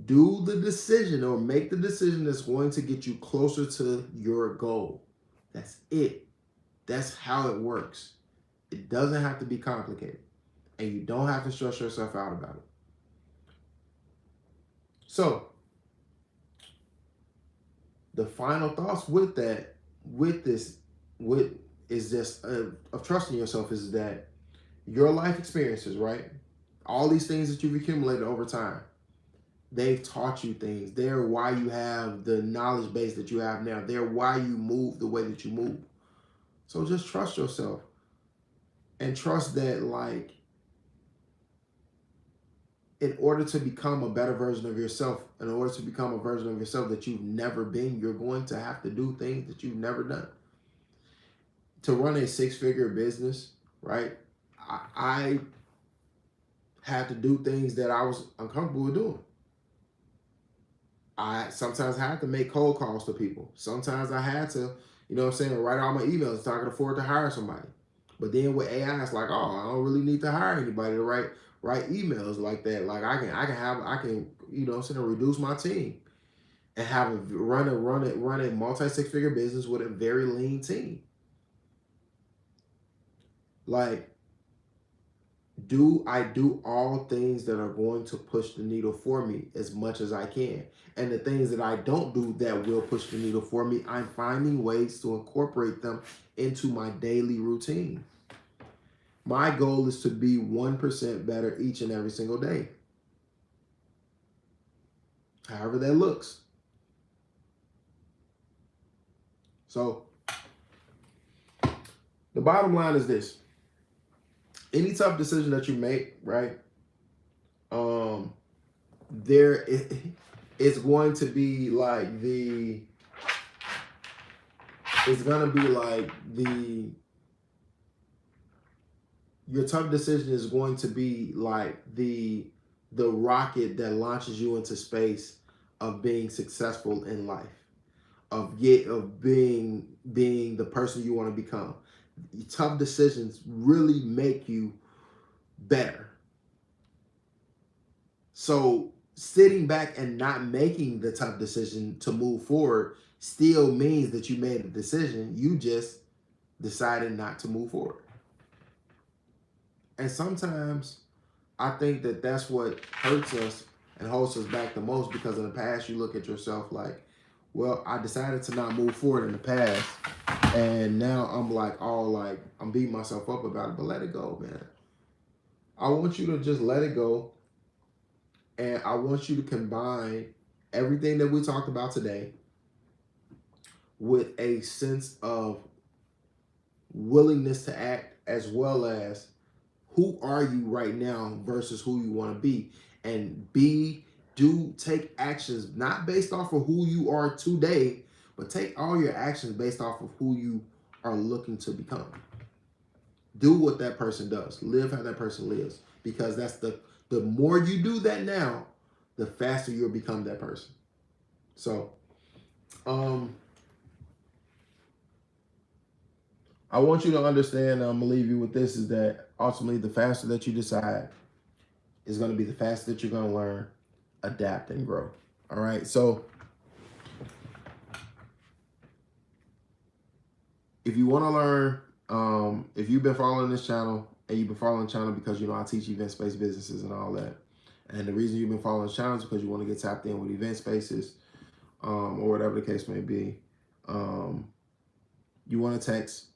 Do the decision or make the decision that's going to get you closer to your goal. That's it. That's how it works. It doesn't have to be complicated. And you don't have to stress yourself out about it. So, the final thoughts with that, is just of trusting yourself is that your life experiences, right? All these things that you've accumulated over time, they've taught you things. They're why you have the knowledge base that you have now. They're why you move the way that you move. So just trust yourself and trust that, like, in order to become a better version of yourself, in order to become a version of yourself that you've never been, you're going to have to do things that you've never done. To run a six-figure business, right? I had to do things that I was uncomfortable with doing. I sometimes had to make cold calls to people. Sometimes I had to, you know what I'm saying, write all my emails so I could afford to hire somebody. But then with AI, it's like, oh, I don't really need to hire anybody to write emails like that. Like I can, you know what I'm saying, reduce my team and have run a multi six-figure business with a very lean team. Like, I do all things that are going to push the needle for me as much as I can. And the things that I don't do that will push the needle for me, I'm finding ways to incorporate them into my daily routine. My goal is to be 1% better each and every single day. However that looks. So the bottom line is this. Any tough decision that you make, right? There it's going to be like your tough decision is going to be like the rocket that launches you into space of being successful in life, of being the person you want to become. Tough decisions really make you better. So sitting back and not making the tough decision to move forward still means that you made a decision. You just decided not to move forward. And sometimes I think that that's what hurts us and holds us back the most, because in the past you look at yourself like, well, I decided to not move forward in the past, and now I'm like I'm beating myself up about it. But let it go, man. I want you to just let it go And I want you to combine everything that we talked about today with a sense of willingness to act, as well as who are you right now versus who you want to be. And take actions not based off of who you are today, but take all your actions based off of who you are looking to become. Do what that person does. Live how that person lives. Because that's the more you do that now, the faster you'll become that person. So, I want you to understand, I'm gonna leave you with this, is that ultimately the faster that you decide is gonna be the faster that you're gonna learn, adapt, and grow. All right. So if you want to learn, if you've been following this channel and you've been following the channel because I teach event space businesses and all that, and the reason you've been following the channel is because you want to get tapped in with event spaces, or whatever the case may be. You want to text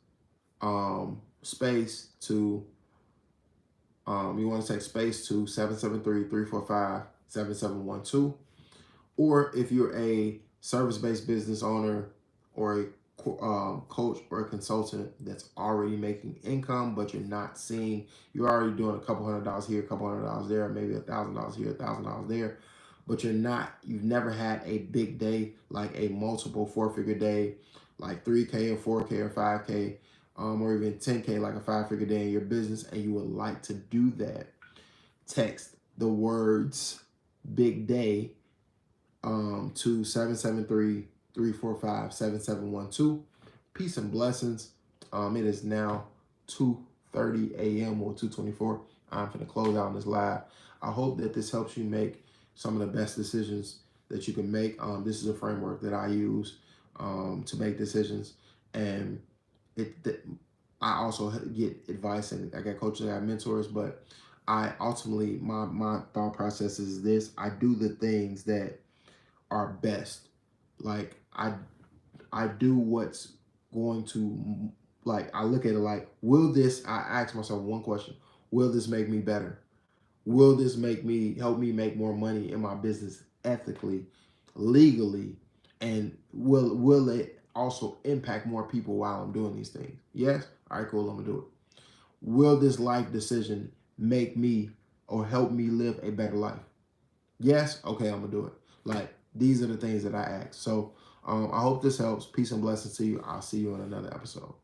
space to 773-345-7712. Or if you're a service-based business owner or a coach or a consultant that's already making income, but you're already doing a couple $100 here, a couple $100 there, maybe $1,000 here, $1,000 there, but you've never had a big day, like a multiple 4-figure day, like 3K or 4K or 5K, or even 10K, like a 5-figure day in your business, and you would like to do that, text the words big day to 773-345-7712. Peace and blessings. It is now 2:30 a.m. or 2:24. I'm going to close out this live. I hope that this helps you make some of the best decisions that you can make. This is a framework that I use to make decisions, and I also get advice, and I got coaches, I got mentors, but I ultimately, my thought process is this: I do the things that are best. Like I do what's going to, like, I look at it like, I ask myself one question: will this make me better? Will this help me make more money in my business ethically, legally, and will it also impact more people while I'm doing these things? Yes. All right, cool. I'm gonna do it. Will this life decision make me or help me live a better life? Yes. Okay, I'm gonna do it. Like, these are the things that I ask. So I hope this helps. Peace and blessings to you. I'll see you in another episode.